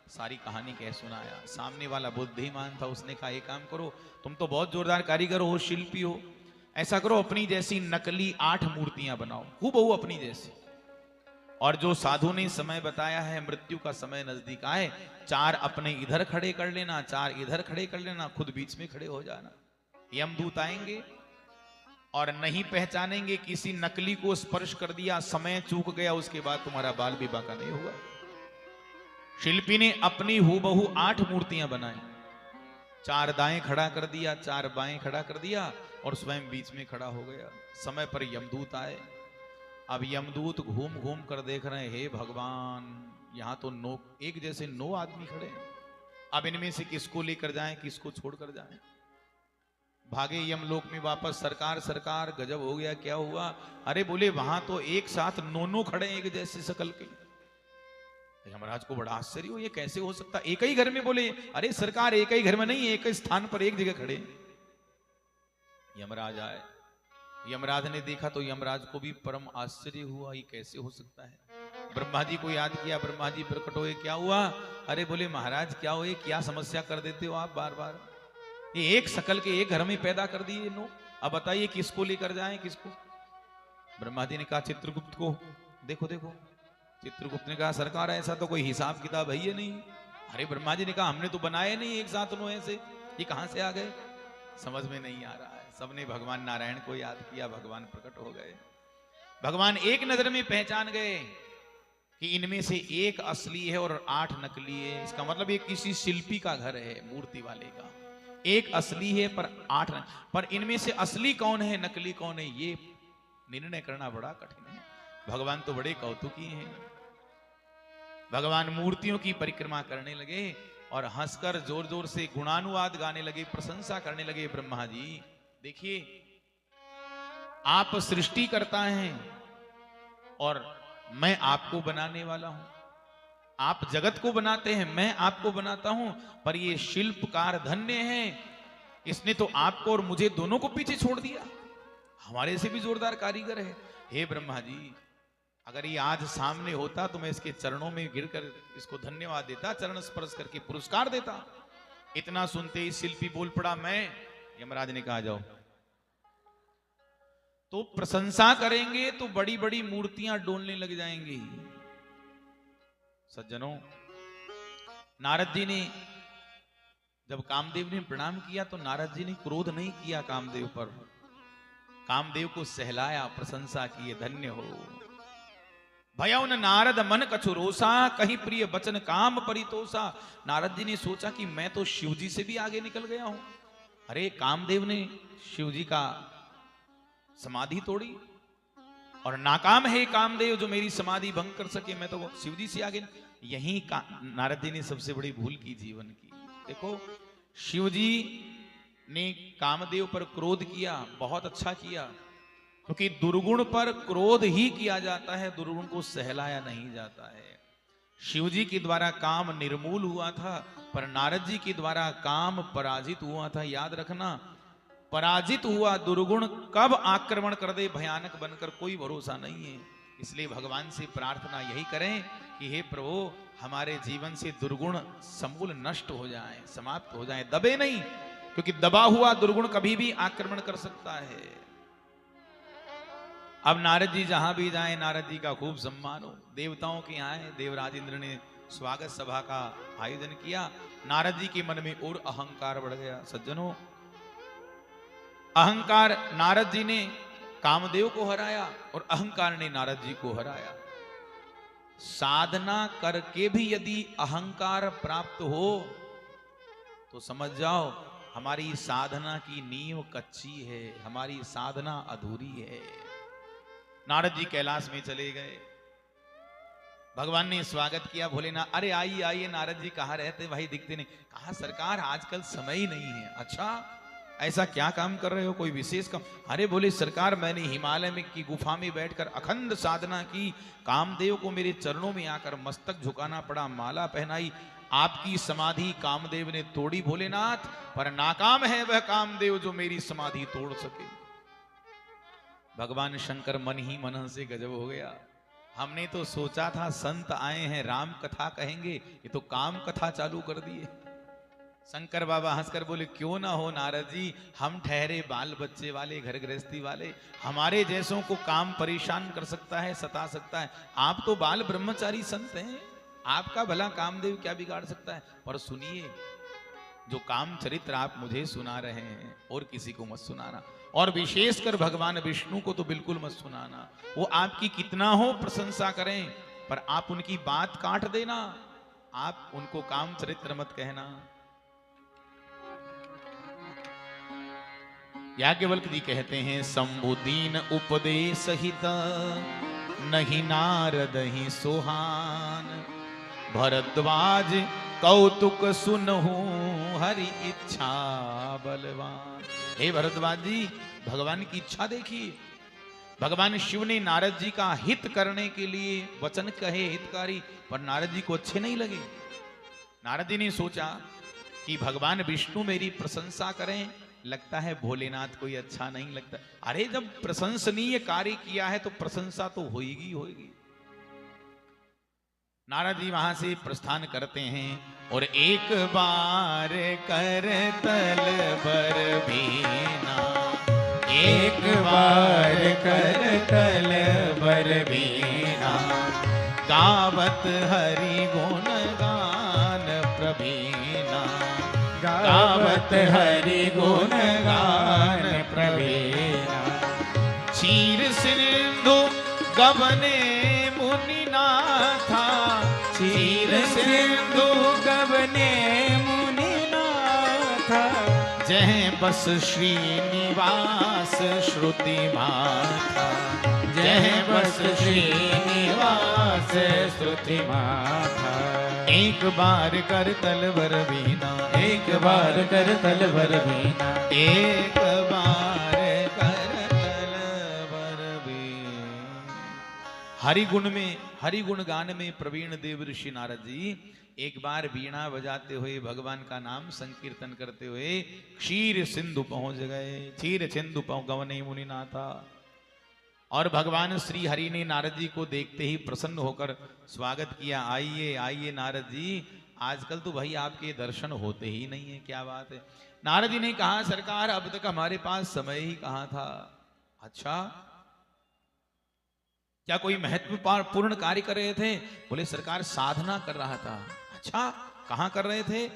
सारी कहानी कह सुनाया। सामने वाला बुद्धिमान था, उसने कहा एक काम करो, तुम तो बहुत जोरदार कारीगर हो, शिल्पी हो, ऐसा करो अपनी जैसी नकली 8 मूर्तियां बनाओ, हूबहू अपनी जैसी। और जो साधु ने समय बताया है, मृत्यु का समय नजदीक आए, 4 अपने इधर खड़े कर लेना, 4 इधर खड़े कर लेना, खुद बीच में खड़े हो जाना। यमदूत आएंगे और नहीं पहचानेंगे, किसी नकली को स्पर्श कर दिया, समय चूक गया, उसके बाद तुम्हारा बाल भी बाका नहीं हुआ। शिल्पी ने अपनी हूबहू 8 मूर्तियां बनाई, 4 दाएं खड़ा कर दिया, 4 बाएं खड़ा कर दिया और स्वयं बीच में खड़ा हो गया। समय पर यमदूत आए। अब यमदूत घूम घूम कर देख रहे हैं, हे भगवान यहां तो एक जैसे 9 आदमी खड़े हैं, अब इनमें से किसको लेकर जाएं, किसको छोड़कर जाएं। भागे यमलोक में वापस, सरकार सरकार गजब हो गया, क्या हुआ? अरे बोले वहां तो एक साथ 9 खड़े हैं, एक जैसे शकल के। यमराज को बड़ा आश्चर्य हो, ये कैसे हो सकता, एक ही घर में? बोले अरे सरकार एक ही घर में नहीं, एक ही स्थान पर एक जगह खड़े। यमराज आए, यमराज ने देखा तो यमराज को भी परम आश्चर्य हुआ, ये कैसे हो सकता है। ब्रह्मा जी को याद किया, ब्रह्मा जी प्रकट हुए, क्या हुआ? अरे बोले महाराज क्या हुए, क्या समस्या कर देते हो आप बार बार, ये एक शकल के एक घर में पैदा कर दिए 9, अब बताइए किसको लेकर जाएं, किसको? ब्रह्मा जी ने कहा चित्रगुप्त को, देखो देखो। चित्रगुप्त ने कहा सरकार ऐसा तो कोई हिसाब किताब है ही नहीं। अरे ब्रह्मा जी ने कहा हमने तो बनाए नहीं एक साथ 9 ऐसे, ये कहां से आ गए? समझ में नहीं आ रहा है। सबने भगवान नारायण को याद किया, भगवान प्रकट हो गए। भगवान एक नजर में पहचान गए कि इनमें से एक असली है और 8 नकली है। इसका मतलब ये किसी शिल्पी का घर है, मूर्ति वाले का। एक असली है पर 8 पर इनमें से असली कौन है, नकली कौन है, ये निर्णय करना बड़ा कठिन है। भगवान तो बड़े कौतुकी हैं। भगवान मूर्तियों की परिक्रमा करने लगे और हंसकर जोर जोर से गुणानुवाद गाने लगे, प्रशंसा करने लगे। ब्रह्मा जी देखिए, आप सृष्टि करता हैं और मैं आपको बनाने वाला हूं। आप जगत को बनाते हैं, मैं आपको बनाता हूं, पर ये शिल्पकार धन्य है, इसने तो आपको और मुझे दोनों को पीछे छोड़ दिया, हमारे से भी जोरदार कारीगर है। हे ब्रह्मा जी, अगर ये आज सामने होता तो मैं इसके चरणों में गिरकर इसको धन्यवाद देता, चरण स्पर्श करके पुरस्कार देता। इतना सुनते ही शिल्पी बोल पड़ा, मैं। यमराज ने कहा जाओ। तो प्रशंसा करेंगे तो बड़ी बड़ी मूर्तियां डोलने लग जाएंगी। सज्जनों, नारद जी ने जब कामदेव ने प्रणाम किया तो नारद जी ने क्रोध नहीं किया कामदेव पर, कामदेव को सहलाया, प्रशंसा की, धन्य हो। भयउ न नारद मन कछु रोसा, कहीं प्रिय बचन काम परितोषा। नारद जी ने सोचा कि मैं तो शिव जी से भी आगे निकल गया हूं। अरे कामदेव ने शिव जी का समाधि तोड़ी और नाकाम है कामदेव जो मेरी समाधि भंग कर सके, मैं तो शिव जी से आगे। यही नारद जी ने सबसे बड़ी भूल की जीवन की। देखो, शिव जी ने कामदेव पर क्रोध किया, बहुत अच्छा किया, क्योंकि दुर्गुण पर क्रोध ही किया जाता है, दुर्गुण को सहलाया नहीं जाता है। शिव जी के द्वारा काम निर्मूल हुआ था, पर नारद जी के द्वारा काम पराजित हुआ था। याद रखना, पराजित हुआ दुर्गुण कब आक्रमण कर दे भयानक बनकर, कोई भरोसा नहीं है। इसलिए भगवान से प्रार्थना यही करें कि हे प्रभु, हमारे जीवन से दुर्गुण समूल नष्ट हो जाए, समाप्त हो जाए, दबे नहीं, क्योंकि दबा हुआ दुर्गुण कभी भी आक्रमण कर सकता है। अब नारद जी जहां भी जाएं, नारद जी का खूब सम्मान हो। देवताओं के यहाँ देवराज इंद्र ने स्वागत सभा का आयोजन किया। नारद जी के मन में और अहंकार बढ़ गया। सज्जनों, अहंकार, नारद जी ने कामदेव को हराया और अहंकार ने नारद जी को हराया। साधना करके भी यदि अहंकार प्राप्त हो तो समझ जाओ हमारी साधना की नींव कच्ची है, हमारी साधना अधूरी है। नारद जी कैलाश में चले गए, भगवान ने स्वागत किया। भोलेनाथ, अरे आइए आइए नारद जी, कहाँ रहते भाई, दिखते नहीं। कहा सरकार आजकल समय ही नहीं है। अच्छा, ऐसा क्या काम कर रहे हो, कोई विशेष काम? अरे बोले सरकार, मैंने हिमालय में की गुफा में बैठकर अखंड साधना की, कामदेव को मेरे चरणों में आकर मस्तक झुकाना पड़ा, माला पहनाई, आपकी समाधि कामदेव ने तोड़ी भोलेनाथ, पर नाकाम है वह कामदेव जो मेरी समाधि तोड़ सके। भगवान शंकर मन ही मन से गजब हो गया। हमने तो सोचा था संत आए हैं राम कथा कहेंगे, ये तो काम कथा चालू कर दिए। शंकर बाबा हंसकर बोले, क्यों ना हो नारद जी, हम ठहरे बाल बच्चे वाले, घर गृहस्थी वाले, हमारे जैसों को काम परेशान कर सकता है, सता सकता है। आप तो बाल ब्रह्मचारी संत हैं, आपका भला कामदेव क्या बिगाड़ सकता है? पर सुनिए, जो काम चरित्र आप मुझे सुना रहे हैं और किसी को मत सुनाना, और विशेषकर भगवान विष्णु को तो बिल्कुल मत सुनाना। वो आपकी कितना हो प्रशंसा करें, पर आप उनकी बात काट देना, आप उनको काम चरित्र मत कहना। याज्ञवल्क्य जी कहते हैं, शंभुदीन उपदेश हित नहीं नारद ही सुहान, भरद्वाज कौतुक सुनहु हरि इच्छा बलवान। हे भरद्वाज जी, भगवान की इच्छा देखिए। भगवान शिव ने नारद जी का हित करने के लिए वचन कहे हितकारी, पर नारद जी को अच्छे नहीं लगे। नारद जी ने सोचा कि भगवान विष्णु मेरी प्रशंसा करें, लगता है भोलेनाथ को ये अच्छा नहीं लगता। अरे जब प्रशंसनीय कार्य किया है तो प्रशंसा तो होगी होगी। नारद जी वहां से प्रस्थान करते हैं और एक बार कर तल बर बीना, एक बार कर तल बर बीना, गावत हरि गुण गान प्रवीणा, गावत हरि गुण गान प्रवीणा। क्षीर सिंधु गबने मुनिनाथा, क्षीर सिंधु गबने मुनिनाथा, जह बस श्रीनिवास श्रुति माथा, जह बस श्रीनिवास श्रुति माथा। एक बार कर तलवर बीना, एक बार कर तलवर बीना, एक बार कर तलवर बीना। हरिगुण में, हरिगुण गान में प्रवीण देव ऋषि नारद जी एक बार वीणा बजाते हुए भगवान का नाम संकीर्तन करते हुए क्षीर सिंधु पहुंच गए। क्षीर सिंधु गवने मुनिनाथा। और भगवान श्री हरि ने नारद जी को देखते ही प्रसन्न होकर स्वागत किया, आइए आइए नारद जी, आजकल तो भाई आपके दर्शन होते ही नहीं है, क्या बात है? नारद जी ने कहा, सरकार अब तक हमारे पास समय ही कहाँ था। अच्छा, क्या कोई महत्वपूर्ण कार्य कर रहे थे? बोले सरकार साधना कर रहा था। अच्छा, कहाँ कर रहे थे?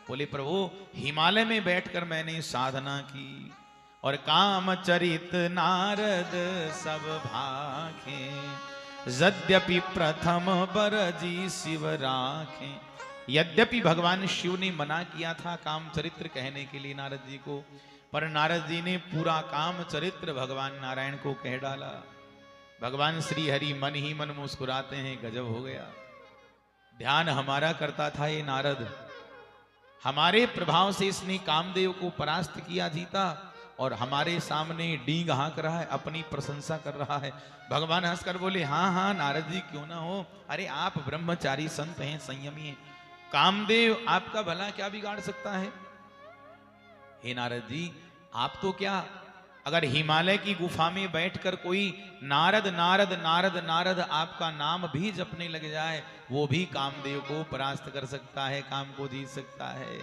बोले प्रभु हिमालय में बैठकर मैंने साधना की, और काम चरित नारद सब भाखे, यद्यपि प्रथम बरजी शिव राखे। यद्यपि भगवान शिव ने मना किया था काम चरित्र कहने के लिए नारद जी को, पर नारद जी ने पूरा काम चरित्र भगवान नारायण को कह डाला। भगवान श्री हरि मन ही मन मुस्कुराते हैं, गजब हो गया। ध्यान हमारा करता था ये नारद, हमारे प्रभाव से इसने कामदेव को परास्त किया, जीता, और हमारे सामने डींग हाँक रहा है, अपनी प्रशंसा कर रहा है। भगवान हंसकर बोले, हाँ हाँ नारद जी क्यों ना हो, अरे आप ब्रह्मचारी संत हैं, संयमी हैं, कामदेव आपका भला क्या बिगाड़ सकता है? हे नारद जी, आप तो क्या, अगर हिमालय की गुफा में बैठकर कोई नारद नारद नारद नारद आपका नाम भी जपने लग जाए, वो भी कामदेव को परास्त कर सकता है, काम को जीत सकता है।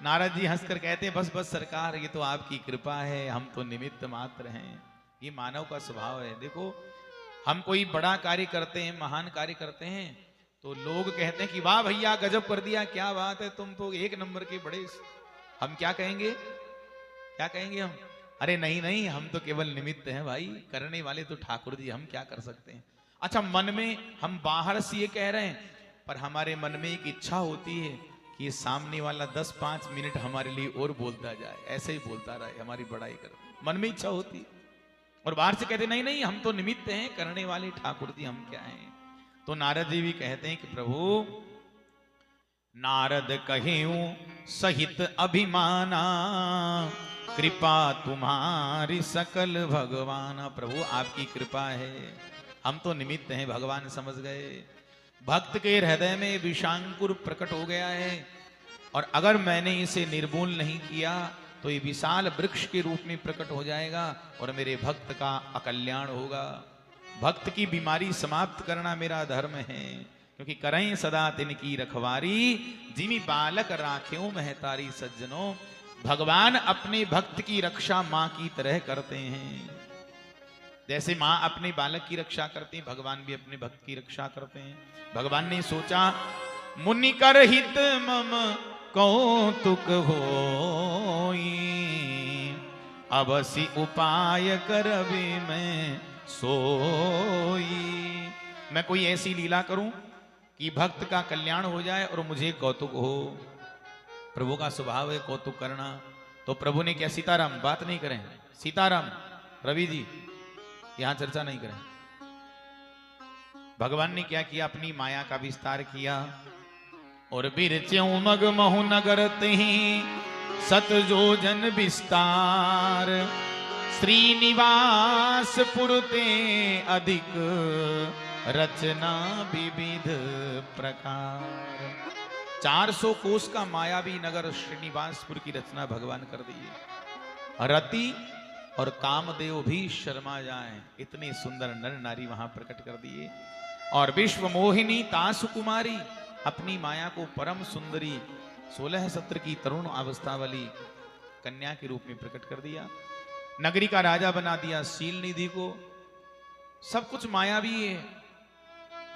नारद जी हंसकर कहते हैं, बस बस सरकार, ये तो आपकी कृपा है, हम तो निमित्त मात्र हैं। ये मानव का स्वभाव है। देखो, हम कोई बड़ा कार्य करते हैं, महान कार्य करते हैं, तो लोग कहते हैं कि वाह भैया गजब कर दिया, क्या बात है, तुम तो एक नंबर के बड़े। हम क्या कहेंगे, क्या कहेंगे हम? अरे नहीं नहीं, हम तो केवल निमित्त हैं भाई, करने वाले तो ठाकुर जी, हम क्या कर सकते हैं। अच्छा, मन में हम बाहर से ये कह रहे हैं, पर हमारे मन में एक इच्छा होती है कि ये सामने वाला 10-5 मिनट हमारे लिए और बोलता जाए, ऐसे ही बोलता रहे, हमारी बड़ाई कर, मन में इच्छा होती। और बाहर से कहते नहीं नहीं, हम तो निमित्त हैं, करने वाले ठाकुर जी, हम क्या हैं। तो नारद जी भी कहते हैं कि प्रभु नारद कहेऊ सहित अभिमाना, कृपा तुम्हारी सकल भगवान। प्रभु आपकी कृपा है, हम तो निमित्त हैं, भगवान समझ गए। भक्त के हृदय में विषांकुर प्रकट हो गया है, और अगर मैंने इसे निर्मूल नहीं किया तो ये विशाल वृक्ष के रूप में प्रकट हो जाएगा और मेरे भक्त का अकल्याण होगा। भक्त की बीमारी समाप्त करना मेरा धर्म है, क्योंकि करें सदा तिनकी रखवारी, जिमी बालक राख्यों महतारी। सज्जनों, भगवान अपने भक्त की रक्षा मां की तरह करते हैं। जैसे मां अपने बालक की रक्षा करते हैं, भगवान भी अपने भक्त की रक्षा करते हैं। भगवान ने सोचा, मुनि कर हित मम कौतुक होई, अवसि उपाय करबे मैं सोई। मैं कोई ऐसी लीला करूं कि भक्त का कल्याण हो जाए और मुझे कौतुक हो। प्रभु का स्वभाव है कौतुक करना। तो प्रभु ने क्या, सीताराम बात नहीं करें, सीताराम रवि जी यहां चर्चा नहीं करें। भगवान ने क्या किया, अपनी माया का विस्तार किया और बिरच्यों मग महु नगर ही सत जोजन विस्तार, श्रीनिवास पुरते अधिक रचना विविध प्रकार। 400 कोस का मायावी नगर श्रीनिवासपुर की रचना भगवान कर दी है। रति और कामदेव भी शर्मा जाएं, इतने सुंदर नर नारी वहां प्रकट कर दिए। और विश्व मोहिनी तासु कुमारी, अपनी माया को परम सुंदरी 16 सत्र की तरुण अवस्था वाली कन्या के रूप में प्रकट कर दिया। नगरी का राजा बना दिया शील निधि को। सब कुछ मायावी है।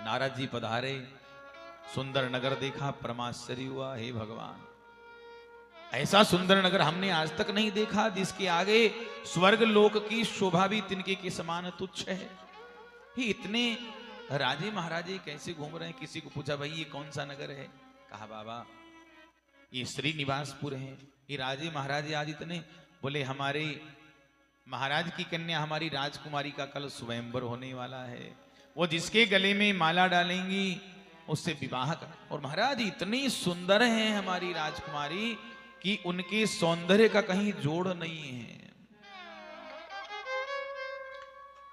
नारद जी पधारे, सुंदर नगर देखा, परमाश्चर्य हुआ। हे भगवान, ऐसा सुंदर नगर हमने आज तक नहीं देखा, जिसके आगे स्वर्ग लोक की शोभा भी तिनके के समान तुच्छ है। ये इतने राजे महाराजे कैसे घूम रहे हैं? किसी को पूछा, भाई ये कौन सा नगर है? कहा, बाबा ये श्रीनिवासपुर है। ये राजे महाराजे आज इतने, बोले हमारे महाराज की कन्या हमारी राजकुमारी का कल स्वयंवर होने वाला है, वो जिसके गले में माला डालेंगी उससे विवाह कर। और महाराज इतनी सुंदर है हमारी राजकुमारी कि उनके सौंदर्य का कहीं जोड़ नहीं है।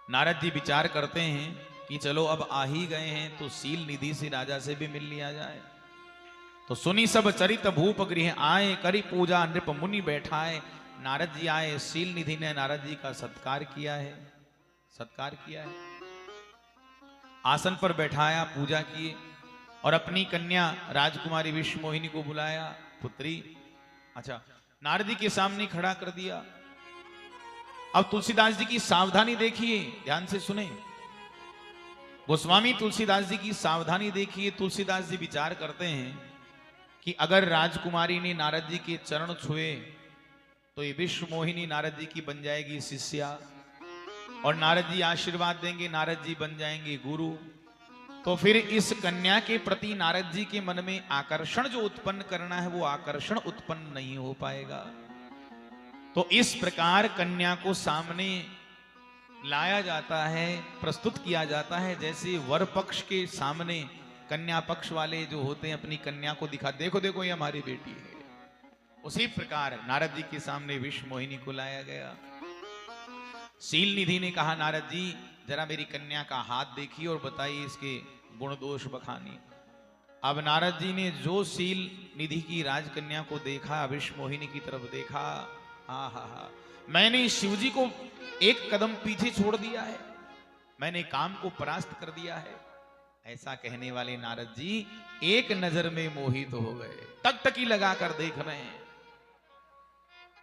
नारद जी विचार करते हैं कि चलो अब आ ही गए हैं तो शील निधि से राजा से भी मिल लिया जाए। तो सुनी सब चरित भूप गृह आए, करी पूजा नृप मुनि बैठाए। नारद जी आए, शील निधि ने नारद जी का सत्कार किया है, सत्कार किया है, आसन पर बैठाया, पूजा किए और अपनी कन्या राजकुमारी विश्व मोहिनी को बुलाया। पुत्री, अच्छा, नारद जी के सामने खड़ा कर दिया। अब तुलसीदास जी की सावधानी देखिए, ध्यान से सुने। गोस्वामी तुलसीदास जी की सावधानी देखिए। तुलसीदास जी विचार करते हैं कि अगर राजकुमारी ने नारद जी के चरण छुए तो ये विश्व मोहिनी नारद जी की बन जाएगी शिष्या, और नारद जी आशीर्वाद देंगे, नारद जी बन जाएंगे गुरु। तो फिर इस कन्या के प्रति नारद जी के मन में आकर्षण जो उत्पन्न करना है वो आकर्षण उत्पन्न नहीं हो पाएगा। तो इस प्रकार कन्या को सामने लाया जाता है, प्रस्तुत किया जाता है, जैसे वर पक्ष के सामने कन्या पक्ष वाले जो होते हैं अपनी कन्या को दिखा, देखो देखो ये हमारी बेटी है। उसी प्रकार नारद जी के सामने विश्व मोहिनी को लाया गया। शील निधि ने कहा, नारद जी जरा मेरी कन्या का हाथ देखिए और बताइए इसके गुण दोष बखानी। अब नारद जी ने जो शील निधि की राजकन्या को देखा, विश्व मोहिनी की तरफ देखा, हा हा हा, मैंने शिव जी को एक कदम पीछे छोड़ दिया है, मैंने काम को परास्त कर दिया है। ऐसा कहने वाले नारद जी एक नजर में मोहित हो गए, टकटकी लगाकर देख रहे हैं।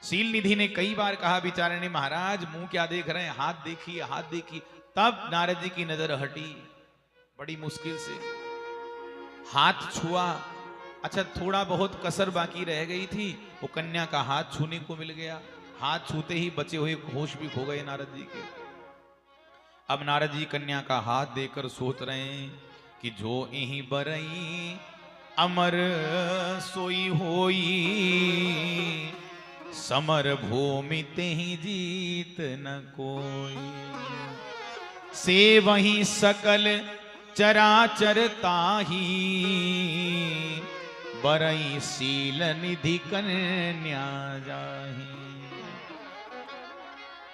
शील निधि ने कई बार कहा बेचारे ने, महाराज मुंह क्या देख रहे हैं, हाथ देखिए, हाथ देखिए। तब नारद जी की नजर हटी, बड़ी मुश्किल से हाथ छुआ। अच्छा, थोड़ा बहुत कसर बाकी रह गई थी, वो कन्या का हाथ छूने को मिल गया। हाथ छूते ही बचे हुए होश भी खो गए नारद जी के। अब नारद जी कन्या का हाथ देकर सोच रहे हैं कि जो यही बरई अमर सोई होई, समर भूमि तेहि जीत न कोई, से वही सकल चराचर ताही, बरई शील निधि कन्या जाही।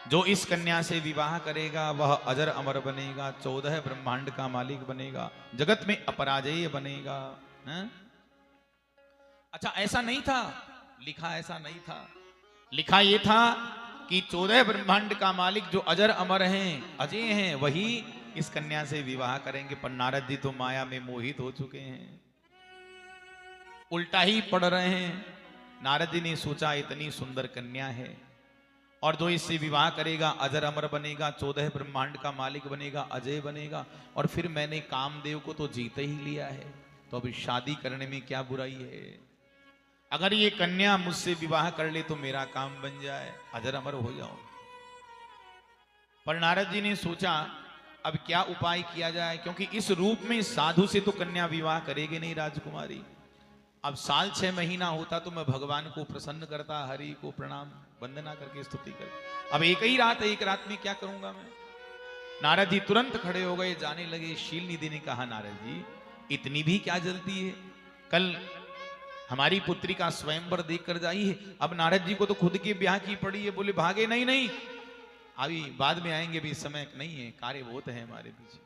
जो इस कन्या से विवाह करेगा वह अजर अमर बनेगा, 14 ब्रह्मांड का मालिक बनेगा, जगत में अपराजेय बनेगा। है? अच्छा, ऐसा नहीं था लिखा, ऐसा नहीं था लिखा। ये था कि 14 ब्रह्मांड का मालिक जो अजर अमर हैं, अजय हैं, वही इस कन्या से विवाह करेंगे। पर नारद जी तो माया में मोहित हो चुके हैं, उल्टा ही पड़ रहे हैं। नारद जी ने सोचा इतनी सुंदर कन्या है और जो इससे विवाह करेगा अजर अमर बनेगा, 14 ब्रह्मांड का मालिक बनेगा, अजय बनेगा, और फिर मैंने कामदेव को तो जीत ही लिया है, तो अभी शादी करने में क्या बुराई है। अगर ये कन्या मुझसे विवाह कर ले तो मेरा काम बन जाए, अजर अमर हो जाऊं। पर नारद जी ने सोचा अब क्या उपाय किया जाए, क्योंकि इस रूप में साधु से तो कन्या विवाह करेगी नहीं राजकुमारी। अब साल 6 महीना होता तो मैं भगवान को प्रसन्न करता, हरि को प्रणाम वंदना करके स्तुति कर। अब एक ही रात है, एक रात में क्या करूंगा मैं। नारद जी तुरंत खड़े हो गए, जाने लगे। शील निधि ने कहा, नारद जी इतनी भी क्या जल्दी है, कल हमारी पुत्री का स्वयंवर देख कर जाइए। अब नारद जी को तो खुद की ब्याह की पड़ी है, बोले भागे नहीं नहीं अभी बाद में आएंगे, भी समय नहीं है, कार्य बहुत है हमारे पीछे।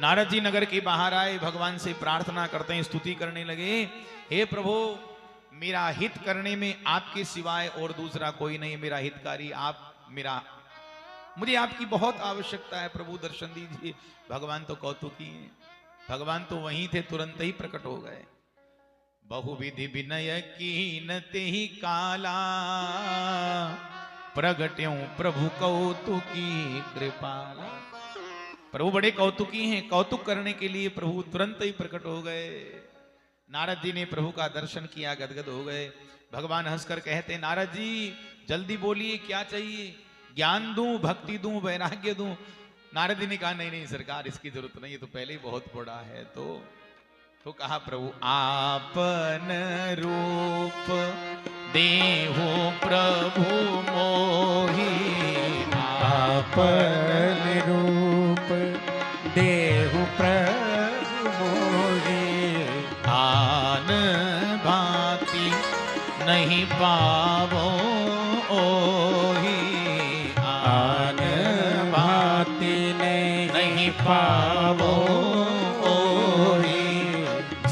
नारद जी नगर के बाहर आए, भगवान से प्रार्थना करते हैं, स्तुति करने लगे। हे प्रभु, मेरा हित करने में आपके सिवाय और दूसरा कोई नहीं, मेरा हितकारी आप, मुझे आपकी बहुत आवश्यकता है, प्रभु दर्शन दीजिए। भगवान तो कौतुकी हैं, भगवान तो वहीं थे, तुरंत ही प्रकट हो गए। बहुविधि विनय कीन तेहि काला, प्रगट्यों प्रभु कौतुकी कृपाला। प्रभु बड़े कौतुकी हैं, कौतुक करने के लिए प्रभु तुरंत ही प्रकट हो गए। नारद जी ने प्रभु का दर्शन किया, गदगद हो गए। भगवान हंसकर कहते, नारद जी जल्दी बोलिए क्या चाहिए, ज्ञान दूं, भक्ति दूं, वैराग्य दूं। नारद जी ने कहा नहीं नहीं सरकार, इसकी जरूरत नहीं, ये तो पहले ही बहुत बड़ा है। तो कहा, प्रभु आपन रूप देहु प्रभु मोहि, आपन रूप देहु प्रभु मोहि, आन भांति नहीं पावो ओहि, आन भांति नहीं पावो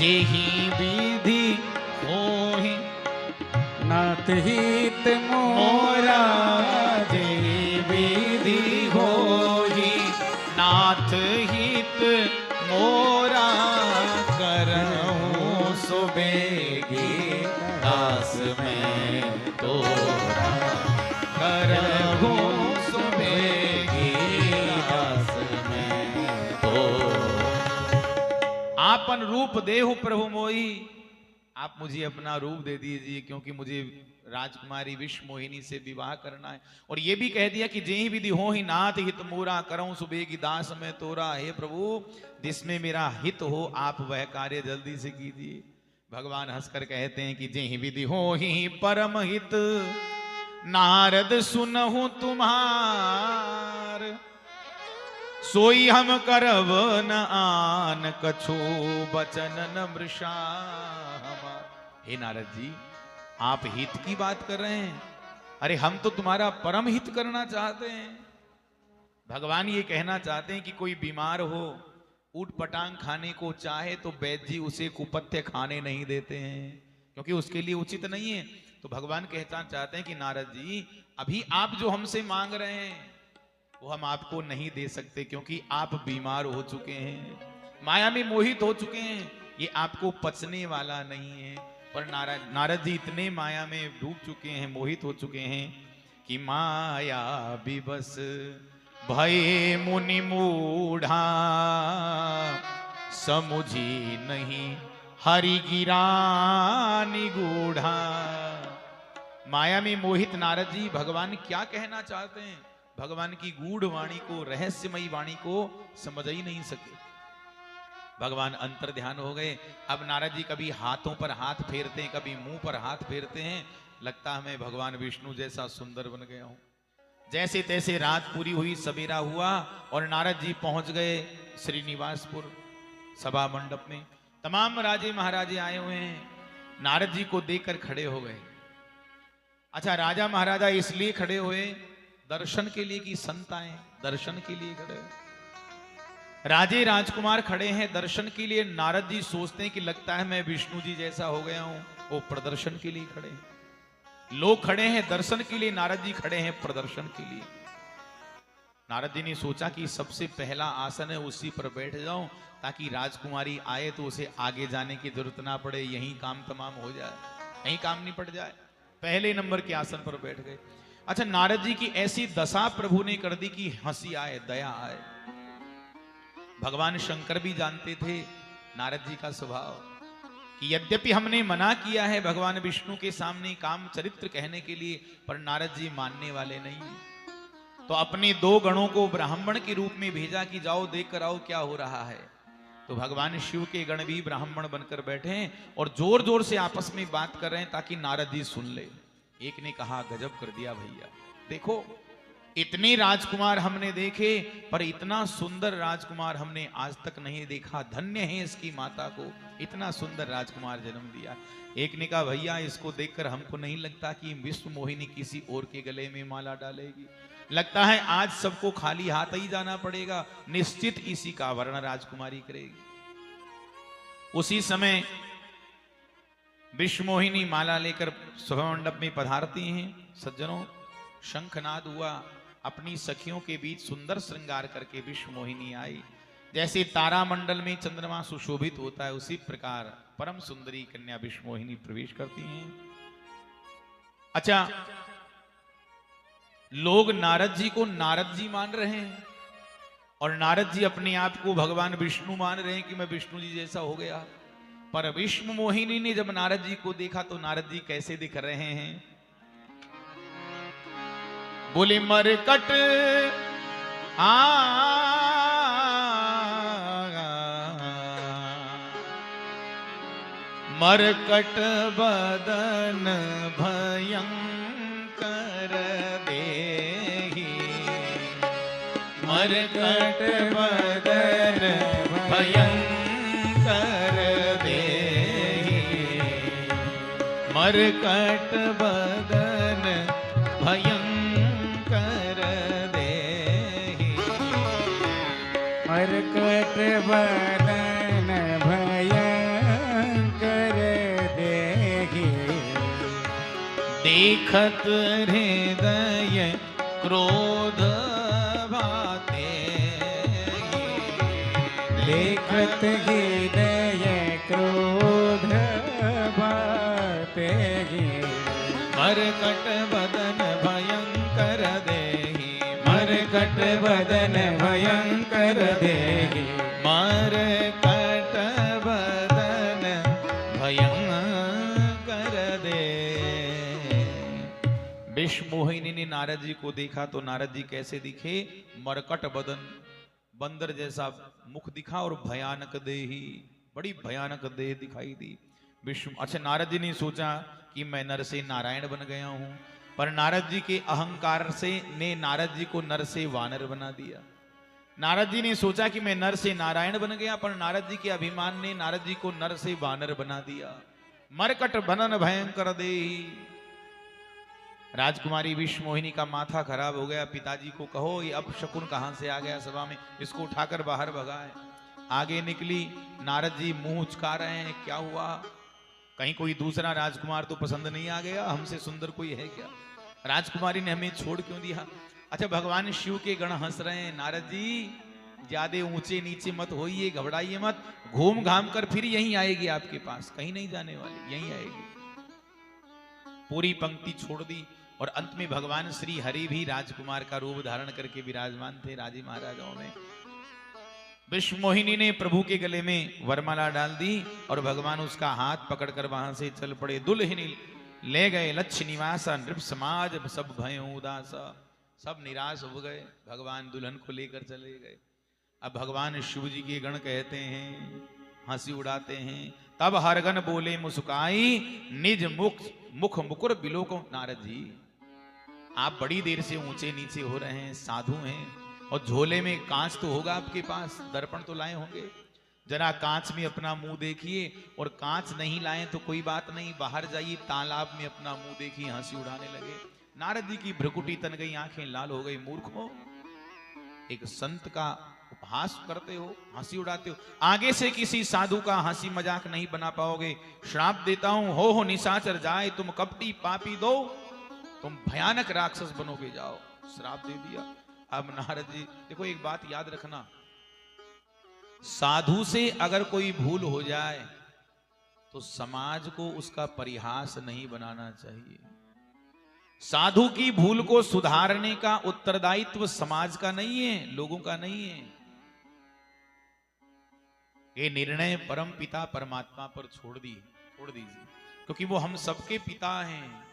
जेहि विधि होहि नाथ हित मोरा, जेहि विधि होहि नाथ हित मोरा, करहूं सुबेगी दास में तोरा, करहूं सुबेगी दास में तोरा। आपन रूप देहु प्रभु मोहि, आप मुझे अपना रूप दे दीजिए, क्योंकि मुझे राजकुमारी विश्व मोहिनी से विवाह करना है। और ये भी कह दिया कि जेहि विधि होहि नाथ हित मोरा, करऊं सुबेगी दास में तोरा। हे प्रभु, जिसमें मेरा हित हो आप वह कार्य जल्दी से कीजिए। भगवान हंसकर कहते हैं कि जेहि विधि होहि परम हित, नारद सुनहु तुम्हार, सोई हम करब न आन, कछु बचन न मृषा। हे नारद जी, आप हित की बात कर रहे हैं, अरे हम तो तुम्हारा परम हित करना चाहते हैं। भगवान ये कहना चाहते हैं कि कोई बीमार हो, ऊट पटांग खाने को चाहे तो वैद्य जी उसे कुपथ्य खाने नहीं देते हैं, क्योंकि उसके लिए उचित नहीं है। तो भगवान कहना चाहते हैं कि नारद जी, अभी आप जो हमसे मांग रहे हैं वो हम आपको नहीं दे सकते, क्योंकि आप बीमार हो चुके हैं, माया में मोहित हो चुके हैं, ये आपको पचने वाला नहीं है। पर नारद जी इतने माया में डूब चुके हैं, मोहित हो चुके हैं कि माया विवश भये मुनि मूढ़ा, समुझी नहीं हरि गिरा निगूढ़ा। माया में मोहित नारद जी भगवान क्या कहना चाहते हैं, भगवान की गूढ़ वाणी को, रहस्यमयी वाणी को समझ ही नहीं सके। भगवान अंतर ध्यान हो गए। अब नारद जी कभी हाथों पर हाथ फेरते हैं, कभी मुंह पर हाथ फेरते हैं, लगता है मैं भगवान विष्णु जैसा सुंदर बन गया हूं। जैसे तैसे रात पूरी हुई, सवेरा हुआ और नारद जी पहुंच गए श्रीनिवासपुर सभा मंडप में। तमाम राजे महाराजे आए हुए हैं, नारद जी को देखकर खड़े हो गए। अच्छा, राजा महाराजा इसलिए खड़े हुए दर्शन के लिए कि संत आए दर्शन के लिए खड़े? राजे राजकुमार खड़े हैं दर्शन के लिए। नारद जी सोचते हैं कि लगता है मैं विष्णु जी जैसा हो गया हूं, वो प्रदर्शन के लिए खड़े हैं। लोग खड़े हैं दर्शन के लिए, नारद जी खड़े हैं प्रदर्शन के लिए। नारद जी ने सोचा कि सबसे पहला आसन है उसी पर बैठ जाऊं ताकि राजकुमारी आए तो उसे आगे जाने की जरूरत ना पड़े, यहीं काम तमाम हो जाए, यहीं काम निपट जाए। पहले नंबर के आसन पर बैठ गए। अच्छा, नारद जी की ऐसी दशा प्रभु ने कर दी कि हंसी आए, दया आए। भगवान शंकर भी जानते थे नारद जी का स्वभाव कि यद्यपि हमने मना किया है भगवान विष्णु के सामने काम चरित्र कहने के लिए, पर नारद जी मानने वाले नहीं। तो अपने 2 गणों को ब्राह्मण के रूप में भेजा कि जाओ देख कर आओ क्या हो रहा है। तो भगवान शिव के गण भी ब्राह्मण बनकर बैठे हैं और जोर जोर से आपस में बात कर रहे हैं ताकि नारद जी सुन ले। एक ने कहा गजब कर दिया भैया, देखो इतने राजकुमार हमने देखे पर इतना सुंदर राजकुमार हमने आज तक नहीं देखा, धन्य है इसकी माता को इतना सुंदर राजकुमार जन्म दिया। एक ने कहा भैया इसको देखकर हमको नहीं लगता कि विश्व मोहिनी किसी और के गले में माला डालेगी, लगता है आज सबको खाली हाथ ही जाना पड़ेगा, निश्चित इसी का वर्ण राजकुमारी करेगी। उसी समय विश्व मोहिनी माला लेकर सभा मंडप में पधारती हैं। सज्जनों, शंखनाद हुआ, अपनी सखियों के बीच सुंदर श्रृंगार करके विश्व मोहिनी आई। जैसे तारा मंडल में चंद्रमा सुशोभित होता है उसी प्रकार परम सुंदरी कन्या विश्व मोहिनी प्रवेश करती हैं। अच्छा, लोग नारद जी को नारद जी मान रहे हैं और नारद जी अपने आप को भगवान विष्णु मान रहे हैं कि मैं विष्णु जी जैसा हो गया। पर विश्व मोहिनी ने जब नारद जी को देखा तो नारद जी कैसे दिख रहे हैं? बोले मरकट मरकट बदन भयंकर देहि, मरकट बदन भयंकर देहि, मरकट बदन भयंकर देहि, मरकट बदन भयंकर देहि, देखत हृदय क्रोध भाते, देखत हृदय क्रोध भाते, मरकट बदन भयंकर देहि, मरकट बदन भयंकर देहि, मरकट बदन भयंकर दे। विश्व मोहिनी ने नारद जी को देखा तो नारद जी कैसे दिखे? मरकट बदन, बंदर जैसा मुख दिखा और भयानक देही, बड़ी भयानक देह दिखाई दी विष्णु। अच्छा, नारद जी ने सोचा कि मैं नर से नारायण बन गया हूं, पर नारद जी के अहंकार से ने नारद जी को नर से वानर बना दिया। नारद जी ने सोचा कि मैं नर से नारायण बन गया, पर नारद जी के अभिमान ने नारद जी को नर से वानर बना दिया। मरकट बदन भयंकर देहि। राजकुमारी विश्व मोहिनी का माथा खराब हो गया। पिताजी को कहो ये अब शकुन कहां से आ गया सभा में, इसको उठाकर बाहर भगाए। आगे निकली, नारद जी मुंह उचका रहे हैं, क्या हुआ? कहीं कोई दूसरा राजकुमार तो पसंद नहीं आ गया? हमसे सुंदर कोई है क्या? राजकुमारी ने हमें छोड़ क्यों दिया? अच्छा, भगवान शिव के गण हंस रहे हैं, नारद जी ज्यादा ऊंचे नीचे मत होइए, घबराइए मत, घूम घाम कर फिर यहीं आएगी आपके पास, कहीं नहीं जाने वाली, यहीं आएगी। पूरी पंक्ति छोड़ दी और अंत में भगवान श्री हरि भी राजकुमार का रूप धारण करके विराजमान थे राजे महाराजाओं में। विश्व मोहिनी ने प्रभु के गले में वरमाला डाल दी और भगवान उसका हाथ पकड़कर वहां से चल पड़े। दुल्हनी ले गए लक्ष्य निवासा, नृप समाज सब भय उदासा, सब निराश हो गए, भगवान दुल्हन को लेकर चले गए। अब भगवान शिव जी के गण कहते हैं, हंसी उड़ाते हैं, तब हरगन बोले मुस्काई, निज मुख मुकुर बिलोको। नारद जी, आप बड़ी देर से ऊंचे नीचे हो रहे हैं, साधु हैं, और झोले में कांच तो होगा आपके पास, दर्पण तो लाए होंगे, जरा कांच में अपना मुंह देखिए। और कांच नहीं लाए तो कोई बात नहीं, बाहर जाइए, तालाब में अपना मुंह देखिए। हंसी उड़ाने लगे। नारद जी की भ्रुकुटी तन गई, आंखें लाल हो गई। मूर्खों, एक संत का उपहास करते हो, हंसी उड़ाते हो, आगे से किसी साधु का हंसी मजाक नहीं बना पाओगे। श्राप देता हूं, हो निशाचर जाए तुम, कपटी पापी दो, तुम भयानक राक्षस बनोगे, जाओ। श्राप दे दिया। अब नारद जी देखो, एक बात याद रखना, साधु से अगर कोई भूल हो जाए तो समाज को उसका परिहास नहीं बनाना चाहिए। साधु की भूल को सुधारने का उत्तरदायित्व समाज का नहीं है, लोगों का नहीं है। ये निर्णय परम पिता परमात्मा पर छोड़ दीजिए, क्योंकि वो हम सबके पिता हैं।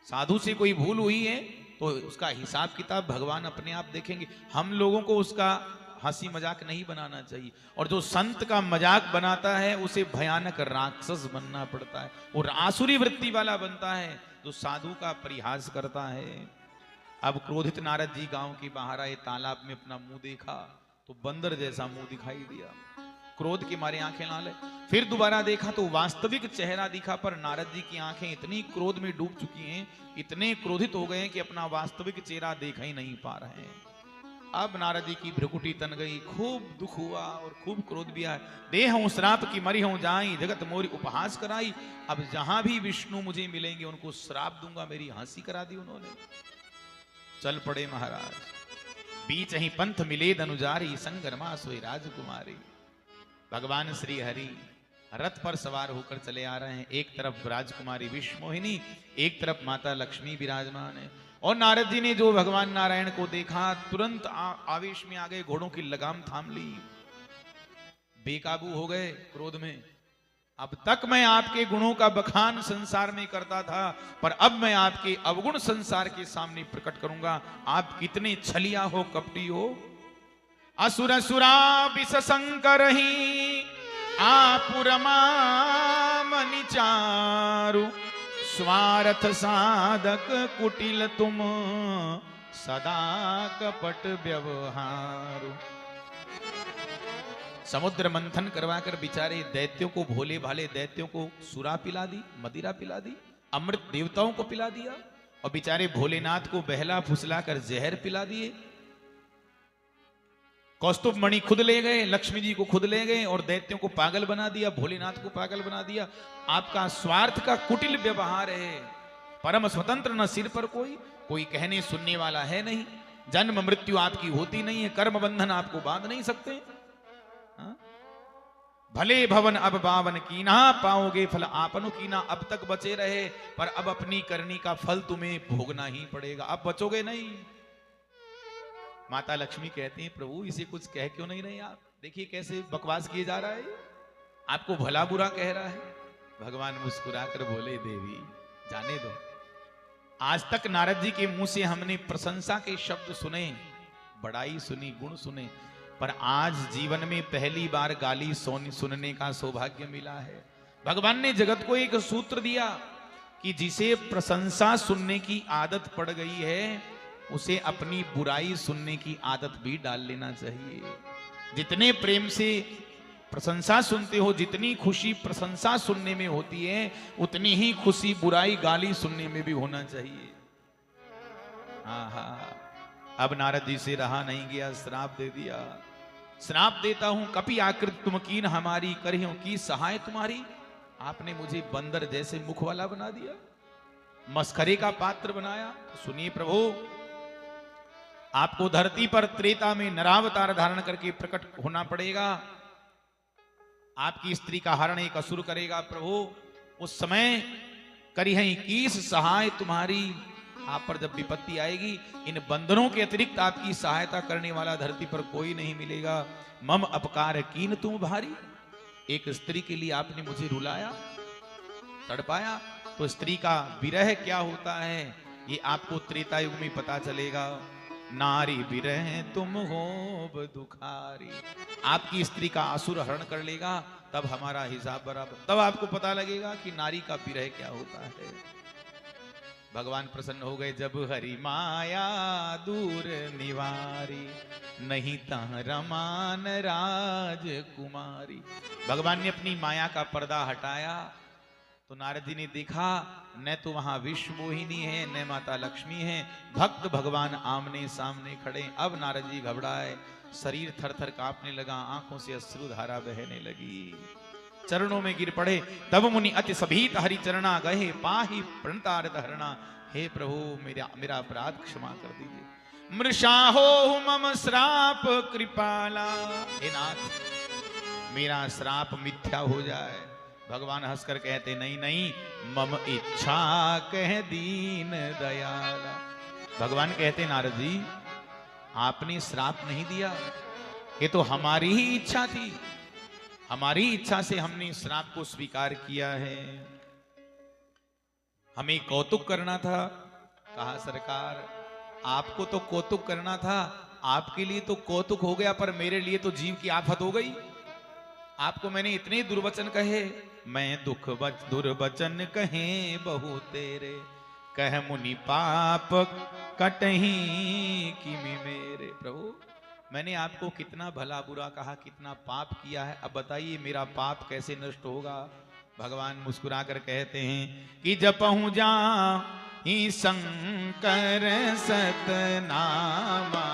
साधु से कोई भूल हुई है तो उसका हिसाब किताब भगवान अपने आप देखेंगे। हम लोगों को उसका हंसी मजाक नहीं बनाना चाहिए। और जो संत का मजाक बनाता है उसे भयानक राक्षस बनना पड़ता है, और आसुरी वृत्ति वाला बनता है जो साधु का परिहास करता है। अब क्रोधित नारद जी गांव के बाहर आए, तालाब में अपना मुंह देखा तो बंदर जैसा मुंह दिखाई दिया। क्रोध के मारे आंखें लाल है। फिर दोबारा देखा तो वास्तविक चेहरा दिखा, पर नारद जी की आंखें इतनी क्रोध में डूब चुकी हैं, इतने क्रोधित हो गए हैं कि अपना वास्तविक चेहरा देख ही नहीं पा रहे हैं। अब नारद जी की भ्रुकुटी तन गई, खूब दुख हुआ और खूब क्रोध भी आया। देह हूं श्राप की मरी हूं जाई, जगत मोरी उपहास कराई। अब जहां भी विष्णु मुझे मिलेंगे उनको श्राप दूंगा। मेरी हंसी करा दी उन्होंने। चल पड़े महाराज, बीच ही पंथ मिले धनुजारी, संगरमा सोई राजकुमारी। भगवान श्री हरि रथ पर सवार होकर चले आ रहे हैं। एक तरफ राजकुमारी विश्वमोहिनी, एक तरफ माता लक्ष्मी विराजमान है। और नारद जी ने जो भगवान नारायण को देखा, तुरंत आवेश में आ गए, घोड़ों की लगाम थाम ली, बेकाबू हो गए क्रोध में। अब तक मैं आपके गुणों का बखान संसार में करता था, पर अब मैं आपके अवगुण संसार के सामने प्रकट करूंगा। आप कितने छलिया हो, कपटी हो। असुर सुरा विष शंकर ही आपुरमा मनिचारु, स्वार्थ साधक कुटिल तुम, सदा कपट व्यवहारु। समुद्र मंथन करवाकर बिचारे दैत्यों को, भोले भाले दैत्यों को सुरा पिला दी, मदिरा पिला दी, अमृत देवताओं को पिला दिया, और बिचारे भोलेनाथ को बहला फुसलाकर जहर पिला दिए। कौस्तुभ मणि खुद ले गए, लक्ष्मी जी को खुद ले गए, और दैत्यों को पागल बना दिया, भोलेनाथ को पागल बना दिया। आपका स्वार्थ का कुटिल व्यवहार है। परम स्वतंत्र, न सिर पर कोई कहने सुनने वाला है नहीं। जन्म मृत्यु आपकी होती नहीं है, कर्म बंधन आपको बांध नहीं सकते। भले भवन अब बावन कीना, पाओगे फल आपनु कीना। अब तक बचे रहे, पर अब अपनी करनी का फल तुम्हें भोगना ही पड़ेगा। अब बचोगे नहीं। माता लक्ष्मी कहती हैं, प्रभु इसे कुछ कह क्यों नहीं रहे आप? देखिए कैसे बकवास किए जा रहा है, आपको भला बुरा कह रहा है। भगवान मुस्कुराकर बोले, देवी जाने दो। आज तक नारद जी के मुंह से हमने प्रशंसा के शब्द सुने, बड़ाई सुनी, गुण सुने, पर आज जीवन में पहली बार गाली सुनने का सौभाग्य मिला है। भगवान ने जगत को एक सूत्र दिया कि जिसे प्रशंसा सुनने की आदत पड़ गई है, उसे अपनी बुराई सुनने की आदत भी डाल लेना चाहिए। जितने प्रेम से प्रशंसा सुनते हो, जितनी खुशी प्रशंसा सुनने में होती है, उतनी ही खुशी बुराई गाली सुनने में भी होना चाहिए। हाँ हाँ, अब नारद जी से रहा नहीं गया, श्राप दे दिया। श्राप देता हूं, कपि आकृत तुम कीन हमारी, करियों की सहाय तुम्हारी। आपने मुझे बंदर जैसे मुख वाला बना दिया, मस्खरे का पात्र बनाया। सुनिए प्रभु, आपको धरती पर त्रेता में नरावतार धारण करके प्रकट होना पड़ेगा। आपकी स्त्री का हरण एक असुर करेगा प्रभु। उस समय करिहं कीस सहाय तुम्हारी। आप पर जब विपत्ति आएगी, इन बंधनों के अतिरिक्त आपकी सहायता करने वाला धरती पर कोई नहीं मिलेगा। मम अपकार कीन तुम भारी। एक स्त्री के लिए आपने मुझे रुलाया, तड़पाया, तो स्त्री का विरह क्या होता है ये आपको त्रेता युग में पता चलेगा। नारी विरह तुम हो दुखारी। आपकी स्त्री का असुर हरण कर लेगा, तब हमारा हिसाब बराबर, तब आपको पता लगेगा कि नारी का विरह क्या होता है। भगवान प्रसन्न हो गए, जब हरि माया दूर निवारी, नहीं तह रमान राजकुमारी। भगवान ने अपनी माया का पर्दा हटाया तो नारद जी ने देखा न तो वहां विश्व मोहिनी है न माता लक्ष्मी है, भक्त भगवान आमने सामने खड़े। अब नारद जी घबराए, शरीर थर थर कांपने लगा, आंखों से अश्रु धारा बहने लगी, चरणों में गिर पड़े। तब मुनि अति सभीत हरि चरणा गहे, पाहि प्रणतारत हरणा। हे प्रभु मेरा अपराध क्षमा कर दीजिए। मृषाहो मम श्राप कृपाला, हे नाथ मेरा श्राप मिथ्या हो जाए। भगवान हंसकर कहते नहीं नहीं, मम इच्छा कह दीन दयाला। भगवान कहते नारद जी आपने श्राप नहीं दिया, ये तो हमारी ही इच्छा थी, हमारी इच्छा से हमने श्राप को स्वीकार किया है। हमें कौतुक करना था। कहा सरकार आपको तो कौतुक करना था, आपके लिए तो कौतुक हो गया, पर मेरे लिए तो जीव की आफत हो गई। आपको मैंने इतने दुर्वचन कहे, मैं दुर्वचन कहे बहु तेरे, कह मुनि पाप कटही किमि मेरे। प्रभु मैंने आपको कितना भला बुरा कहा, कितना पाप किया है, अब बताइए मेरा पाप कैसे नष्ट होगा। भगवान मुस्कुराकर कहते हैं कि जपहु जा ही शंकर सतनामा,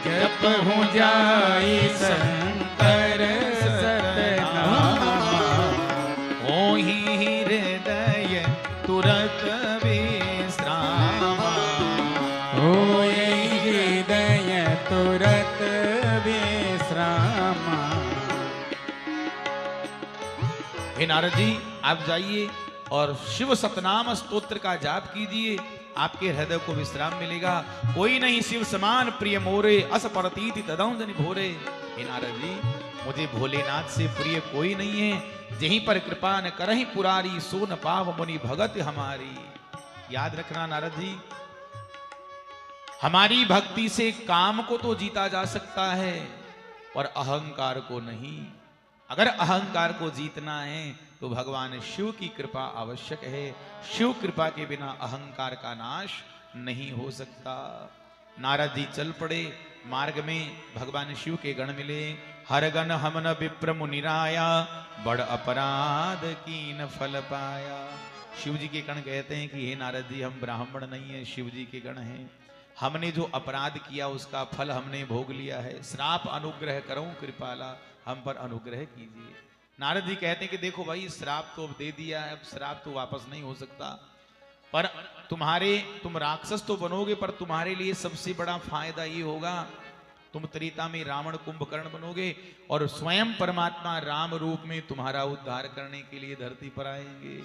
जपहु जाई शंकर सतनामा, ओहि हृदय तुरत विश्रामा, होए हृदय तुरत विश्रामा। हे नारद जी आप जाइए और शिव सतनाम स्तोत्र का जाप कीजिए, आपके हृदय को विश्राम मिलेगा। कोई नहीं शिव समान प्रिय मोरे, अस परतीति तदं जनि भोरे। हे नारद जी मुझे भोलेनाथ से प्रिय कोई नहीं है, जहीं पर कृपा न करहि पुरारी, सो न पाव मुनि भगत हमारी। याद रखना नारद जी, हमारी भक्ति से काम को तो जीता जा सकता है और अहंकार को नहीं। अगर अहंकार को जीतना है तो भगवान शिव की कृपा आवश्यक है। शिव कृपा के बिना अहंकार का नाश नहीं हो सकता। नारद जी चल पड़े, मार्ग में भगवान शिव के गण मिले। हर गण हमन विप्र मुनिराया, बड़ अपराध कीन फल पाया। शिव जी के गण कहते हैं कि हे नारद जी हम ब्राह्मण नहीं है, शिव जी के गण हैं, हमने जो अपराध किया उसका फल हमने भोग लिया है, श्राप अनुग्रह करूं कृपाला, हम पर अनुग्रह कीजिए। नारद जी कहते हैं कि देखो भाई श्राप तो अब दे दिया है, अब श्राप तो वापस नहीं हो सकता, पर तुम राक्षस तो बनोगे, पर तुम्हारे लिए सबसे बड़ा फायदा ये होगा, तुम त्रेता में रावण कुंभकर्ण बनोगे और स्वयं परमात्मा राम रूप में तुम्हारा उद्धार करने के लिए धरती पर आएंगे।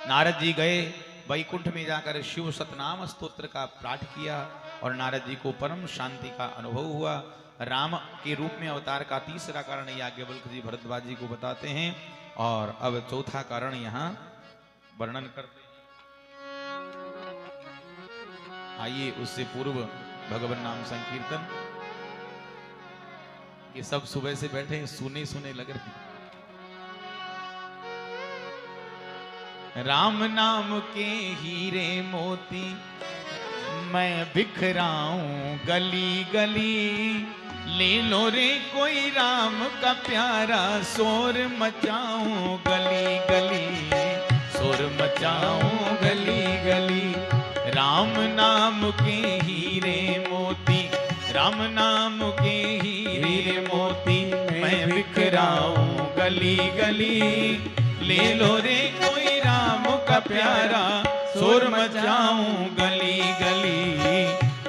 नारद जी गए, वैकुंठ में जाकर शिव सतनाम स्तोत्र का पाठ किया और नारद जी को परम शांति का अनुभव हुआ। राम के रूप में अवतार का तीसरा कारण याज्ञवल्क्य जी भरद्वाज जी को बताते हैं और अब चौथा कारण यहाँ वर्णन करते हैं। आइए उससे पूर्व भगवान नाम संकीर्तन, ये सब सुबह से बैठे सुने सुने लग रहे। राम नाम के हीरे मोती मैं बिखराऊं गली गली, ले लो रे कोई राम का प्यारा, शोर मचाऊं गली गली, शोर मचाऊं गली गली। राम नाम के हीरे मोती, राम नाम के हीरे मोती मैं बिखराऊं गली गली, ले लो रे कोई राम का प्यारा, शोर मचाऊं गली गली,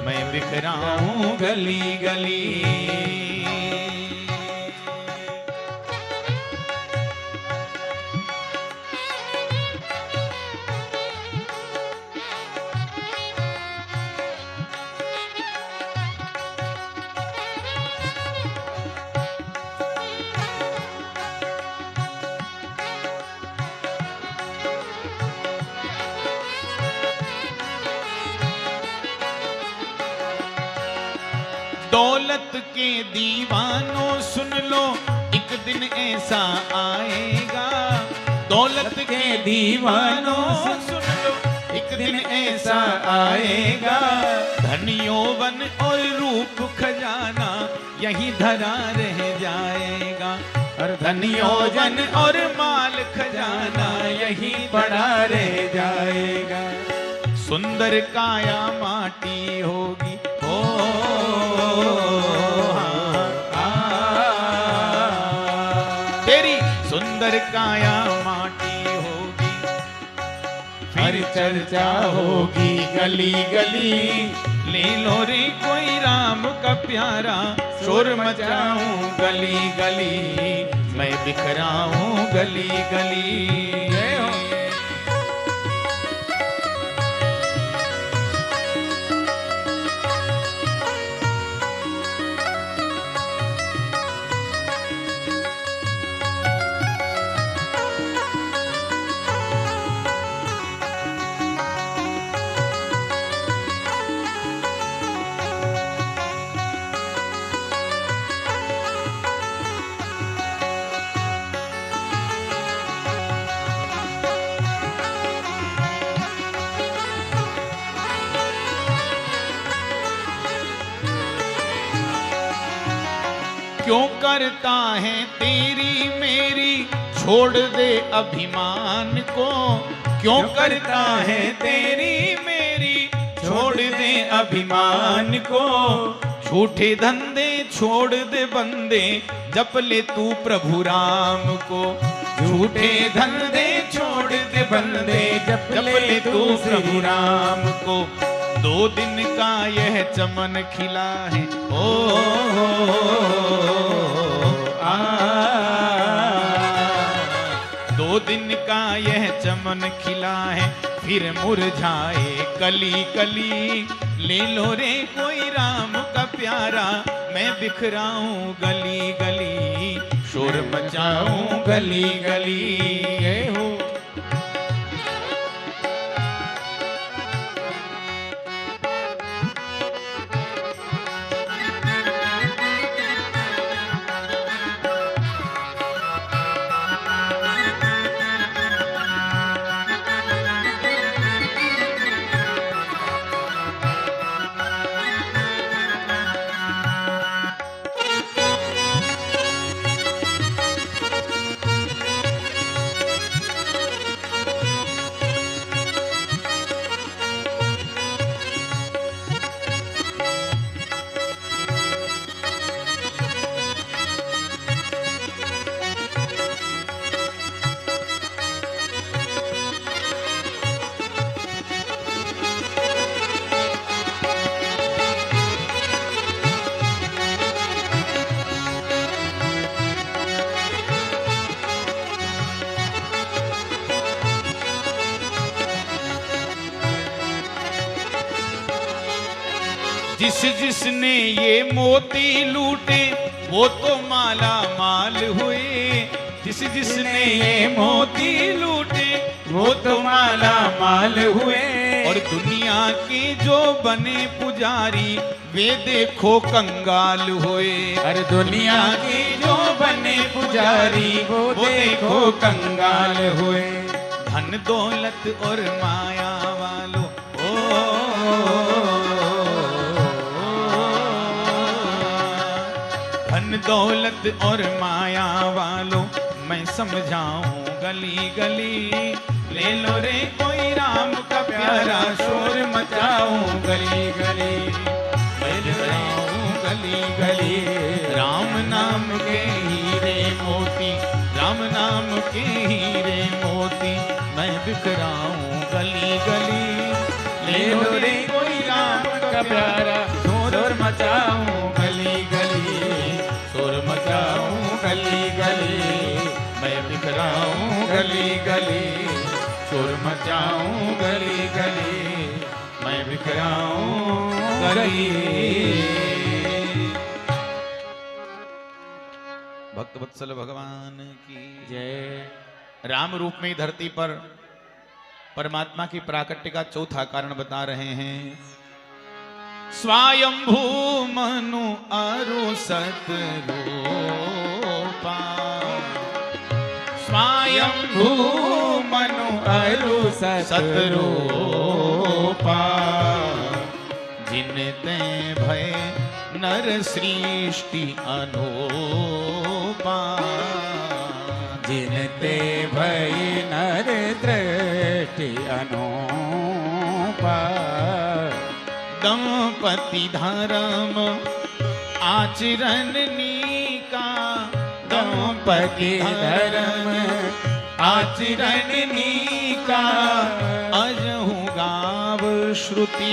मैं बिखराऊं गली गली। दौलत के दीवानों सुन लो, एक दिन ऐसा आएगा। दौलत के दीवानों सुन लो, एक दिन ऐसा आएगा। धन यौवन और रूप खजाना यही धरा रह जाएगा। धन्योजन और माल खजाना यही पड़ा रह जाएगा। सुंदर काया माटी होगी हो तेरी सुंदर काया माटी होगी, हर चर्चा होगी गली गली। ले लो रे कोई राम का प्यारा, शोर मचाऊं गली गली, मैं बिखराऊं गली गली। क्यों करता है तेरी मेरी, छोड़ दे अभिमान को। क्यों करता है तेरी मेरी, छोड़ दे अभिमान को। झूठे धंधे छोड़ दे बंदे, जप ले तू प्रभु राम को। झूठे धंधे छोड़ दे बंदे, जप ले तू प्रभु राम को। 2 दिन का यह चमन खिला है ओ 2 दिन का यह चमन खिला है, फिर मुरझाए कली कली। ले लो रे कोई राम का प्यारा, मैं बिखराऊं गली गली, शोर मचाऊं गली गली। हो जिसने ये मोती लूटे वो तो माला माल हुए। जिसने ये मोती लूटे वो तो माला माल हुए। और दुनिया के जो बने पुजारी वे देखो कंगाल हुए। अरे दुनिया के जो बने पुजारी वो देखो कंगाल हुए। धन दौलत और माया वालों दौलत और माया वालों मैं समझाऊं गली गली। ले लो रे कोई राम का प्यारा, शोर मचाऊं गली गली, मैं बिखराऊं गली गली। राम नाम के हीरे मोती, राम नाम के हीरे मोती, मैं बिखराऊं गली गली। ले लो रे कोई राम का प्यारा, शोर मचाऊं गली गली, शोर मचाऊं गली गली, मैं बिखराऊं गली गली, शोर मचाऊं गली गली, मैं बिखराऊं गली। भक्त वत्सल भगवान की जय। राम रूप में धरती पर परमात्मा की प्राकट्य का चौथा कारण बता रहे हैं। स्वायंभू मनु अरु सतरूपा, स्वायंभू मनु अरु सतरूपा, जिनते भय नर सृष्टि अनूपा। जिनते भई नर दृष्टि अनुपा। दंपति धर्म आचरण नीका, दंपति धर्म आचरण नीका। अजहु गाव श्रुति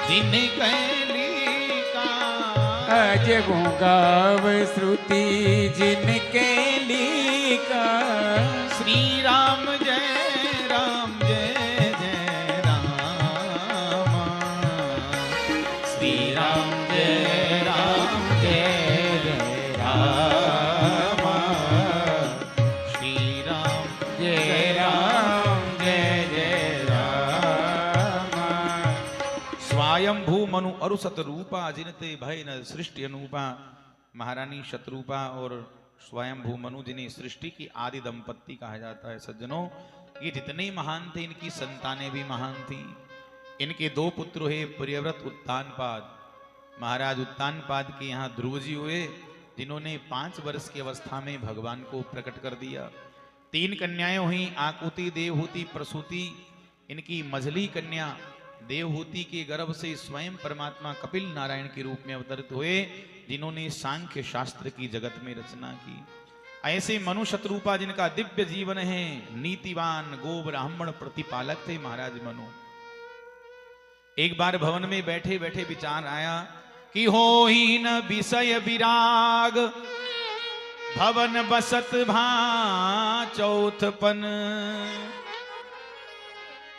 जिन कैलिका, अजहु गाव श्रुति जिनके लिका। श्री राम जय राम जय जय राम, श्री राम जय राम जय जय राम, श्री राम जय राम जय जय राम। स्वयंभू मनु अरुसत रूपा, जिनते भय न सृष्टि अनुपा। महारानी शत्रुपा और स्वयंभू मनु जिन्हें सृष्टि की आदि दंपत्ति कहा जाता है। सज्जनों, ये जितने महान थे इनकी संतानें भी महान थी। इनके दो पुत्र हुए, प्रियव्रत उत्तानपाद। महाराज उत्तानपाद के यहाँ ध्रुव जी हुए, जिन्होंने 5 वर्ष की अवस्था में भगवान को प्रकट कर दिया। 3 कन्याएं हुई, आकुति, देवहूति, प्रसूति। इनकी मझली कन्या देवहूति के गर्भ से स्वयं परमात्मा कपिल नारायण के रूप में अवतरित हुए, जिन्होंने सांख्य शास्त्र की जगत में रचना की। ऐसे मनु शत्रुपा, जिनका दिव्य जीवन है, नीतिवान गो ब्राह्मण प्रतिपालक थे महाराज मनु। एक बार भवन में बैठे बैठे विचार आया कि हो ही न विषय विराग, भवन बसत भा चौथपन।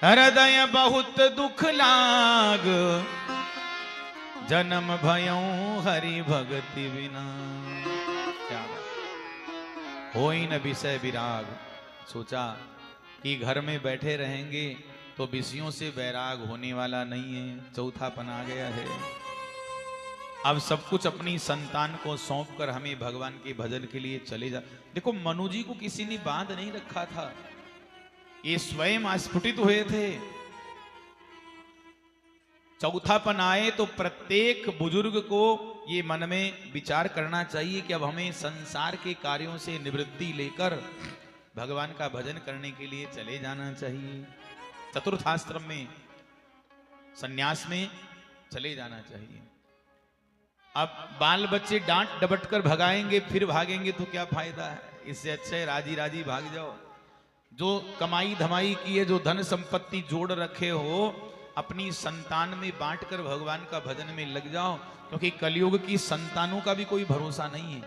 हृदय बहुत दुख लाग, जन्म भयों हरि भगति बिना। क्या बात, होई न विषय विराग। सोचा कि घर में बैठे रहेंगे तो विषयों से वैराग होने वाला नहीं है, चौथापन आ गया है। अब सब कुछ अपनी संतान को सौंप कर हमें भगवान के भजन के लिए चले जा। देखो, मनु जी को किसी ने बांध नहीं रखा था, ये स्वयं आस्फुटित हुए थे। चौथापन आए तो प्रत्येक बुजुर्ग को ये मन में विचार करना चाहिए कि अब हमें संसार के कार्यों से निवृत्ति लेकर भगवान का भजन करने के लिए चले जाना चाहिए। चतुर्थाश्रम में, संन्यास में चले जाना चाहिए। अब बाल बच्चे डांट डबट कर भगाएंगे, फिर भागेंगे तो क्या फायदा है। इससे अच्छा है राजी राजी भाग जाओ। जो कमाई धमाई की है, जो धन संपत्ति जोड़ रखे हो, अपनी संतान में बांटकर भगवान का भजन में लग जाओ, क्योंकि कलयुग की संतानों का भी कोई भरोसा नहीं है।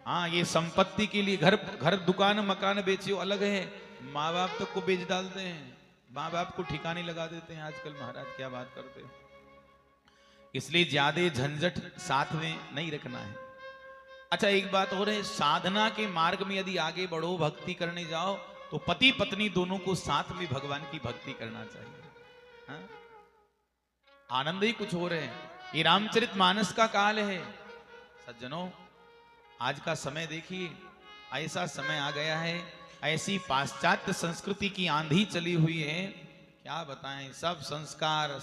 हाँ, ये संपत्ति के लिए घर दुकान मकान बेचो अलग है, माँ बाप तक को बेच डालते हैं, माँ बाप को ठिकाने लगा देते हैं आजकल। महाराज क्या बात करते हैं। इसलिए ज्यादा झंझट साथ में नहीं रखना है। अच्छा, एक बात और है, साधना के मार्ग में यदि आगे बढ़ो, भक्ति करने जाओ, तो पति पत्नी दोनों को साथ में भगवान की भक्ति करना चाहिए। हाँ? आनंद ही कुछ हो रहे हैं। ये रामचरितमानस का काल है सज्जनों। आज का समय देखिए, ऐसा समय आ गया है, ऐसी पाश्चात्य संस्कृति की आंधी चली हुई है, क्या बताएं। सब संस्कार,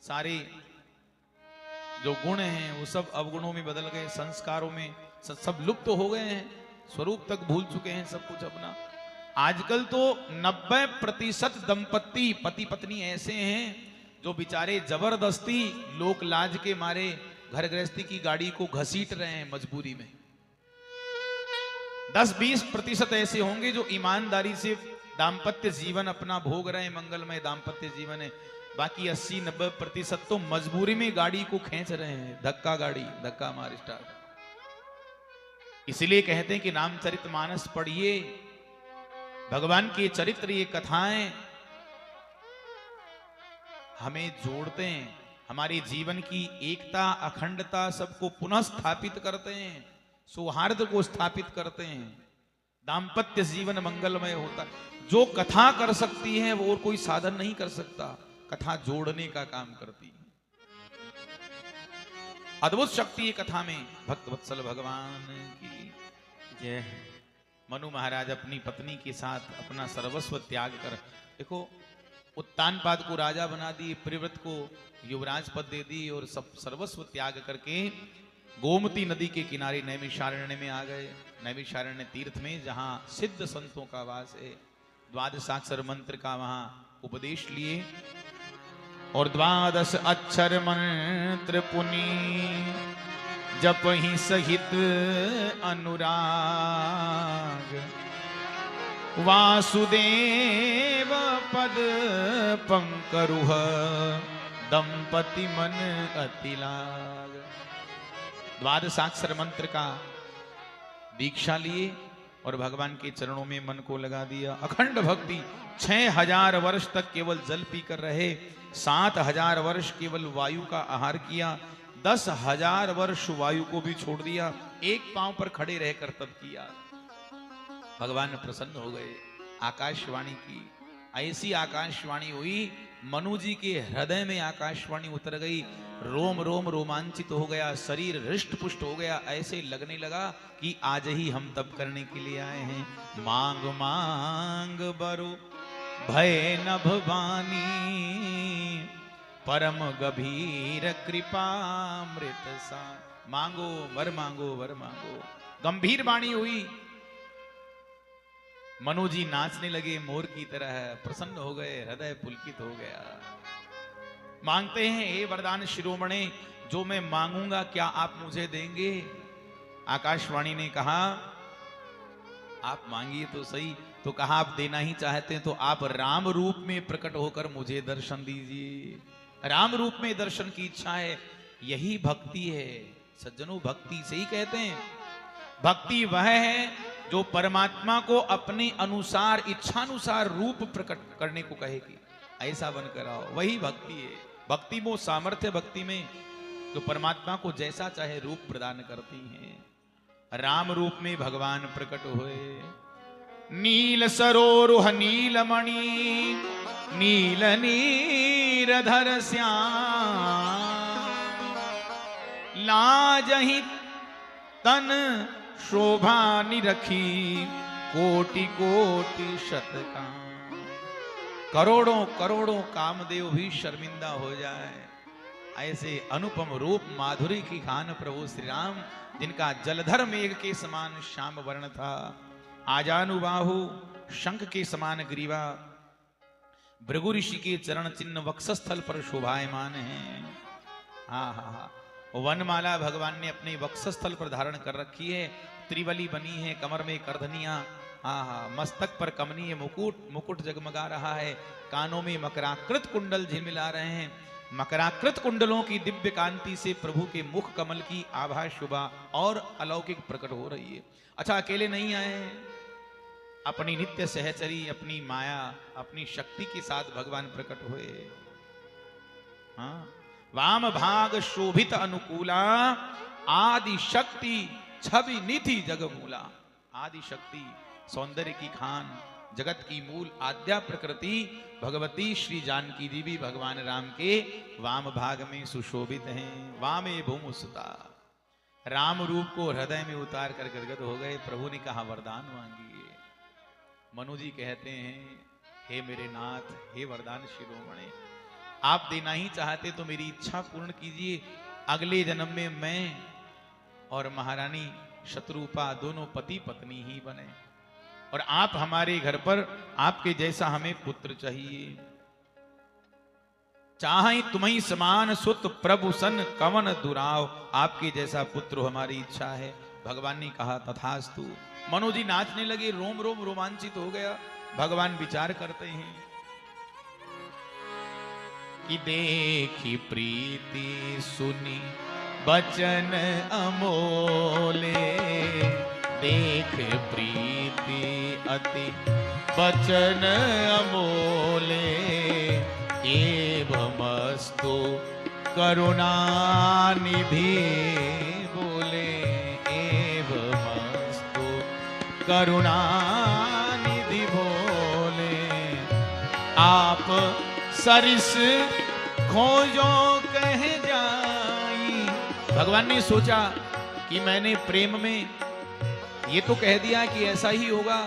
सारे जो गुण हैं वो सब अवगुणों में बदल गए, संस्कारों में सब लुप्त हो गए हैं, स्वरूप तक भूल चुके हैं सब कुछ अपना। आजकल तो 90% दंपत्ति पति पत्नी ऐसे हैं जो बेचारे जबरदस्ती लोक लाज के मारे घर गृहस्थी की गाड़ी को घसीट रहे हैं मजबूरी में। 10-20% ऐसे होंगे जो ईमानदारी से दाम्पत्य जीवन अपना भोग रहे हैं, मंगलमय दाम्पत्य जीवन है। बाकी 80-90% तो मजबूरी में गाड़ी को खींच रहे हैं, धक्का गाड़ी, धक्का मार स्टार्ट। इसलिए कहते हैं कि रामचरितमानस पढ़िए, भगवान के चरित्र, ये कथाएं हमें जोड़ते हैं, हमारे जीवन की एकता अखंडता सबको पुनः स्थापित करते हैं, सौहार्द को स्थापित करते हैं, दाम्पत्य जीवन मंगलमय होता है। जो कथा कर सकती है वो और कोई साधन नहीं कर सकता, कथा जोड़ने का काम करती है। अद्भुत शक्ति है कथा में। भक्त वत्सल भगवान की जय। मनु महाराज अपनी पत्नी के साथ अपना सर्वस्व त्याग कर, देखो, उत्तानपाद को राजा बना दी, प्रिव्रत को युवराज पद दे दी, और सब सर्वस्व त्याग करके गोमती नदी के किनारे नैमिषारण्य में आ गए। नैमिषारण्य तीर्थ में, जहां सिद्ध संतों का वास है। द्वादशाक्षर मंत्र का वहां उपदेश लिए और 12 अक्षर मंत्र पुनि जप ही सहित अनुराग। वासुदेव पद पंकरुह दंपति मन अति लाग। द्वादशाक्षर मंत्र का दीक्षा लिए और भगवान के चरणों में मन को लगा दिया। अखंड भक्ति। 6000 वर्ष तक केवल जल पीकर रहे, 7000 वर्ष केवल वायु का आहार किया, 10,000 वर्ष वायु को भी छोड़ दिया, एक पांव पर खड़े रहकर तप किया। भगवान प्रसन्न हो गए। आकाशवाणी की, ऐसी आकाशवाणी हुई, मनु जी के हृदय में आकाशवाणी उतर गई। रोम रोम रोमांचित हो गया, शरीर हृष्ट पुष्ट हो गया। ऐसे लगने लगा कि आज ही हम तप करने के लिए आए हैं। मांग मांग बरु भय नभवानी, परम गंभीर कृपामृत सा। मांगो वर मांगो वर मांगो। गंभीर वाणी हुई। मनु जी नाचने लगे मोर की तरह, प्रसन्न हो गए, हृदय पुलकित हो गया। मांगते हैं, हे वरदान शिरोमणि, जो मैं मांगूंगा क्या आप मुझे देंगे? आकाशवाणी ने कहा, आप मांगिए तो सही। तो कहा, आप देना ही चाहते हैं तो आप राम रूप में प्रकट होकर मुझे दर्शन दीजिए। राम रूप में दर्शन की इच्छा है। यही भक्ति है सज्जनों, भक्ति से ही कहते हैं। भक्ति वह है जो परमात्मा को अपने अनुसार, इच्छानुसार रूप प्रकट करने को कहेगी। ऐसा बनकर आओ, वही भक्ति है। भक्ति वो सामर्थ्य भक्ति में जो परमात्मा को जैसा चाहे रूप प्रदान करती है। राम रूप में भगवान प्रकट हुए। नील सरोरुह नीलमणि, नील नीरधर श्याम, लाजहि तन शोभा निरखी, कोटि कोटि शतकाम। करोड़ों करोड़ों कामदेव भी शर्मिंदा हो जाए। ऐसे अनुपम रूप माधुरी की खान प्रभु श्री राम, जिनका जलधर मेघ के समान श्याम वर्ण था, आजानुबाहु शंख के समान ग्रीवा, भृगु ऋषि के चरण चिन्ह वक्षस्थल पर शोभायमान हैं। हाँ हाँ हाँ, वनमाला भगवान ने अपने वक्षस्थल पर धारण कर रखी है। त्रिवली बनी है, कमर में करधनिया, हाँ हाँ, मस्तक पर कमनीय मुकुट, मुकुट जगमगा रहा है। कानों में मकराकृत कुंडल झिलमिला रहे हैं। मकराकृत कुंडलों की दिव्य कांति से प्रभु के मुख कमल की आभा शुभा और अलौकिक प्रकट हो रही है। अच्छा, अकेले नहीं आए, अपनी नित्य सहचरी, अपनी माया, अपनी शक्ति के साथ भगवान प्रकट हुए। हाँ, वाम भाग शोभित अनुकूला, आदि शक्ति छवि निधि जगमूला। आदि शक्ति, सौंदर्य की खान, जगत की मूल आद्या प्रकृति भगवती श्री जानकी जी भी भगवान राम के वाम भाग में सुशोभित हैं। वामे भूमि सुता, राम रूप को हृदय में उतार कर गदगद हो गए। प्रभु ने कहा, वरदान मांगिए। मनु जी कहते हैं, हे मेरे नाथ, हे वरदान शिरोमणि, आप देना ही चाहते तो मेरी इच्छा पूर्ण कीजिए। अगले जन्म में मैं और महारानी शत्रुपा दोनों पति पत्नी ही बने, और आप हमारे घर पर, आपके जैसा हमें पुत्र चाहिए। चाहे तुम्हीं समान सुत प्रभु सन कवन दुराव, आपके जैसा पुत्र हमारी इच्छा है। भगवान ने कहा, तथास्तु। मनु जी नाचने लगे, रोम रोम रोमांचित हो गया। भगवान विचार करते हैं कि देखी प्रीति सुनी बचन अमोले, देख प्रीति अति बचन अमोले, एवमस्तु करुणा निधि बोले, एवमस्तु करुणा निधि बोले। आप सरिस खोजो कह जाई। भगवान ने सोचा कि मैंने प्रेम में ये तो कह दिया कि ऐसा ही होगा,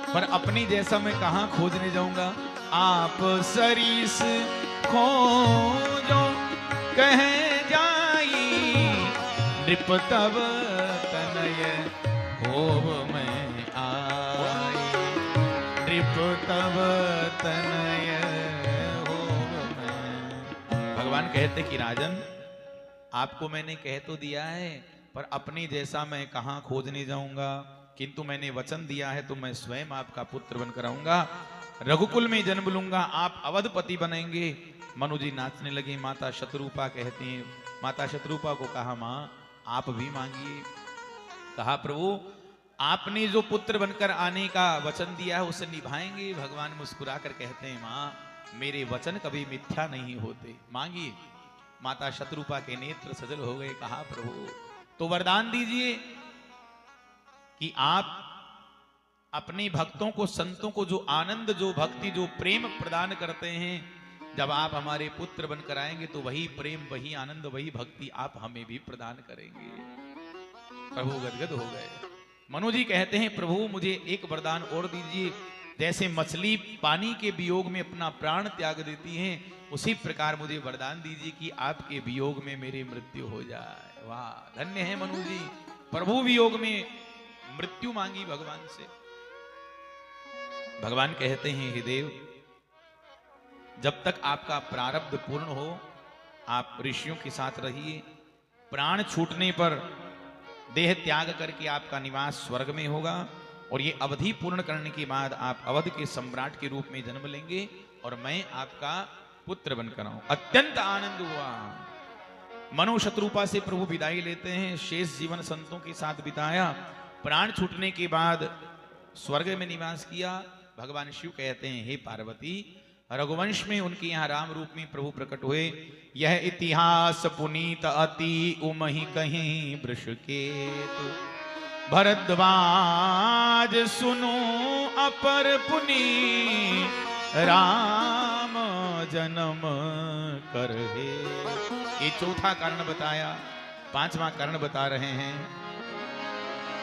पर अपनी जैसा मैं कहां खोजने जाऊंगा। आप सरिस खोजो कह जाई, नृप तब तनय होव तनय हो मैं। भगवान कहते कि राजन, आपको मैंने कह तो दिया है, पर अपने जैसा मैं कहां खोजने जाऊंगा, किंतु मैंने वचन दिया है तो मैं स्वयं आपका पुत्र बनकर आऊंगा, रघुकुल में जन्म लूंगा, आप अवधपति बनेंगे। मनु जी नाचने लगे। माता शत्रुपा कहती हैं, माता शत्रुपा को कहा, मां आप भी मांगिए। कहा, प्रभु आपने जो पुत्र बनकर आने का वचन दिया है उसे निभाएंगे। भगवान मुस्कुरा कर कहते हैं, मां मेरे वचन कभी मिथ्या नहीं होते, मांगिए। माता शत्रुपा के नेत्र सजल हो गए। कहा, प्रभु तो वरदान दीजिए कि आप अपने भक्तों को, संतों को जो आनंद, जो भक्ति, जो प्रेम प्रदान करते हैं, जब आप हमारे पुत्र बनकर आएंगे तो वही प्रेम, वही आनंद, वही भक्ति आप हमें भी प्रदान करेंगे। प्रभु गदगद हो गए। मनु जी कहते हैं, प्रभु मुझे एक वरदान और दीजिए। जैसे मछली पानी के वियोग में अपना प्राण त्याग देती है, उसी प्रकार मुझे वरदान दीजिए कि आपके वियोग में मेरी मृत्यु हो जाए। वाह, धन्य है मनु जी, प्रभु वियोग में मृत्यु मांगी भगवान से। भगवान कहते हैं, हे देव, जब तक आपका प्रारब्ध पूर्ण हो आप ऋषियों के साथ रहिए। प्राण छूटने पर देह त्याग करके आपका निवास स्वर्ग में होगा, और ये अवधि पूर्ण करने के बाद आप अवध के सम्राट के रूप में जन्म लेंगे और मैं आपका पुत्र बनकर आऊं। अत्यंत आनंद हुआ। मनु शत्रुपा से प्रभु विदाई लेते हैं। शेष जीवन संतों के साथ बिताया। प्राण छूटने के बाद स्वर्ग में निवास किया। भगवान शिव कहते हैं, हे पार्वती, रघुवंश में उनके यहाँ राम रूप में प्रभु प्रकट हुए। यह इतिहास पुनीत अति उमहि कहीं वृषकेतु, भरद्वाज सुनो अपर पुनी, राम जन्म कर हे। ये चौथा कारण बताया। पांचवा कारण बता रहे हैं,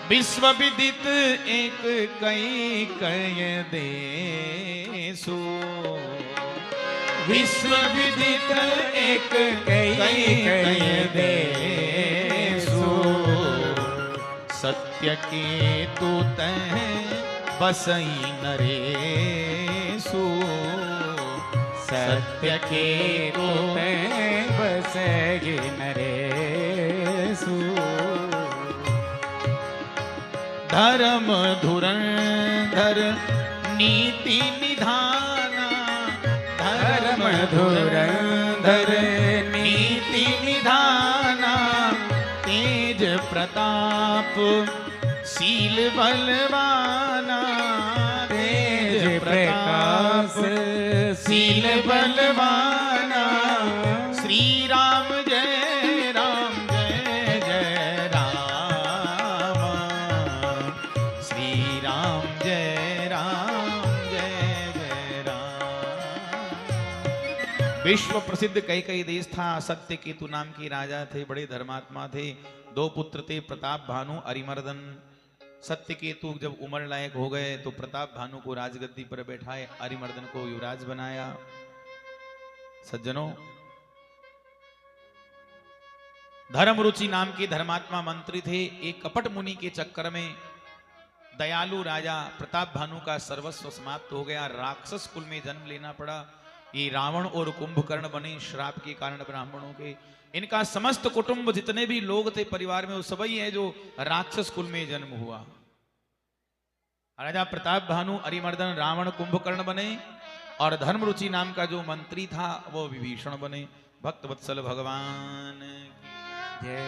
विश्व विदित एक कई कय देसु, विश्व विदित एक कई कय देसु, सत्य के तू तह बसई नरेसु, सत्य के तो बसई नरेसु, धर्म धुरंधर नीति निधाना, धर्म धुरंधर नीति निधाना, तेज प्रताप शील बलवाना, तेज प्रकाश शील बलवाना, श्री राम जय राम जय जय राम, श्री राम जय जय राम। विश्व प्रसिद्ध कई देश था। सत्य केतु नाम के राजा थे, बड़े धर्मात्मा थे। 2 पुत्र थे, प्रताप भानु, अरिमर्दन। सत्य केतु जब उम्र लायक हो गए तो प्रताप भानु को राजगद्दी पर बैठाए, अरिमर्दन को युवराज बनाया। सज्जनों, धर्म रुचि नाम के धर्मात्मा मंत्री थे। एक कपट मुनि के चक्कर में दयालु राजा प्रताप भानु का सर्वस्व समाप्त हो गया। राक्षस कुल में जन्म लेना पड़ा। ये रावण और कुंभकर्ण बने श्राप के कारण ब्राह्मणों के। इनका समस्त कुटुंब, जितने भी लोग थे परिवार में, वो सभी है जो राक्षस कुल में जन्म हुआ। राजा प्रताप भानु, अरिमर्दन, रावण, कुंभकर्ण बने, और धर्म रुचि नाम का जो मंत्री था वो विभीषण बने। भक्त वत्सल भगवान की जय।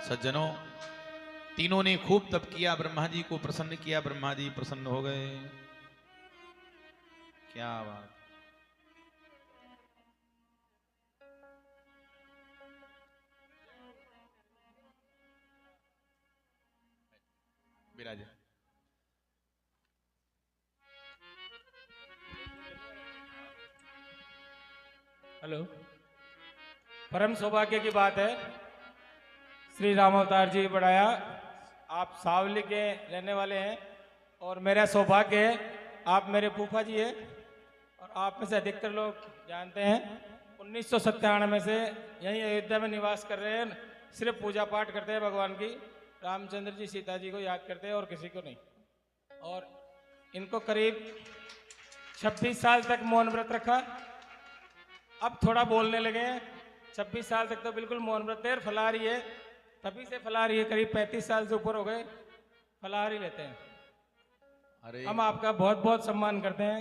सज्जनों, तीनों ने खूब तप किया, ब्रह्मा जी को प्रसन्न किया। ब्रह्मा जी प्रसन्न हो गए। क्या बात। विराज। हेलो, परम सौभाग्य की बात है, श्री राम अवतार जी बढ़ाया। आप सावली के रहने वाले हैं और मेरा सौभाग्य है, आप मेरे फूफा जी हैं और आप में से अधिकतर लोग जानते हैं 1997 में से यहीं अयोध्या में निवास कर रहे हैं। सिर्फ पूजा पाठ करते हैं भगवान की, रामचंद्र जी सीता जी को याद करते हैं और किसी को नहीं। और इनको करीब 26 साल तक मौन व्रत रखा, अब थोड़ा बोलने लगे हैं। 26 साल तक तो बिल्कुल मौन व्रत है, फलाहारी है, तभी से फलाहारी है, करीब 35 साल से ऊपर हो गए फलाहारी लेते हैं। अरे हम आपका बहुत बहुत सम्मान करते हैं,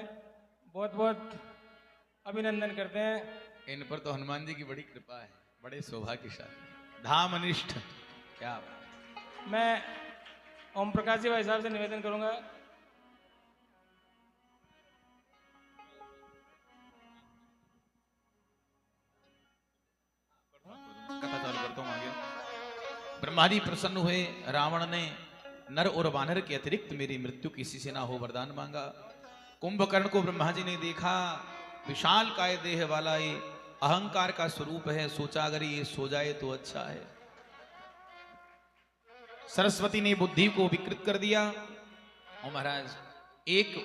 बहुत बहुत अभिनंदन करते हैं। इन पर तो हनुमान जी की बड़ी कृपा है, बड़े सौभाग्यशाली, धाम अनिष्ठ। क्या बात। मैं ओम प्रकाश जी भाई साहब से निवेदन करूंगा, कथा चालू करता हूं आगे। ब्रह्मा जी प्रसन्न हुए, रावण ने नर और वानर के अतिरिक्त मेरी मृत्यु किसी से ना हो वरदान मांगा। कुंभकर्ण को ब्रह्मा जी ने देखा, विशाल काय देह वाला ये अहंकार का स्वरूप है, सोचा अगर ये सो जाए तो अच्छा है। सरस्वती ने बुद्धि को विकृत कर दिया और महाराज एक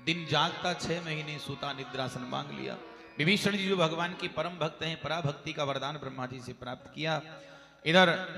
दिन जागता 6 महीने सोता निद्रासन मांग लिया। विभीषण जी जो भगवान के परम भक्त हैं, पराभक्ति का वरदान ब्रह्मा जी से प्राप्त किया। इधर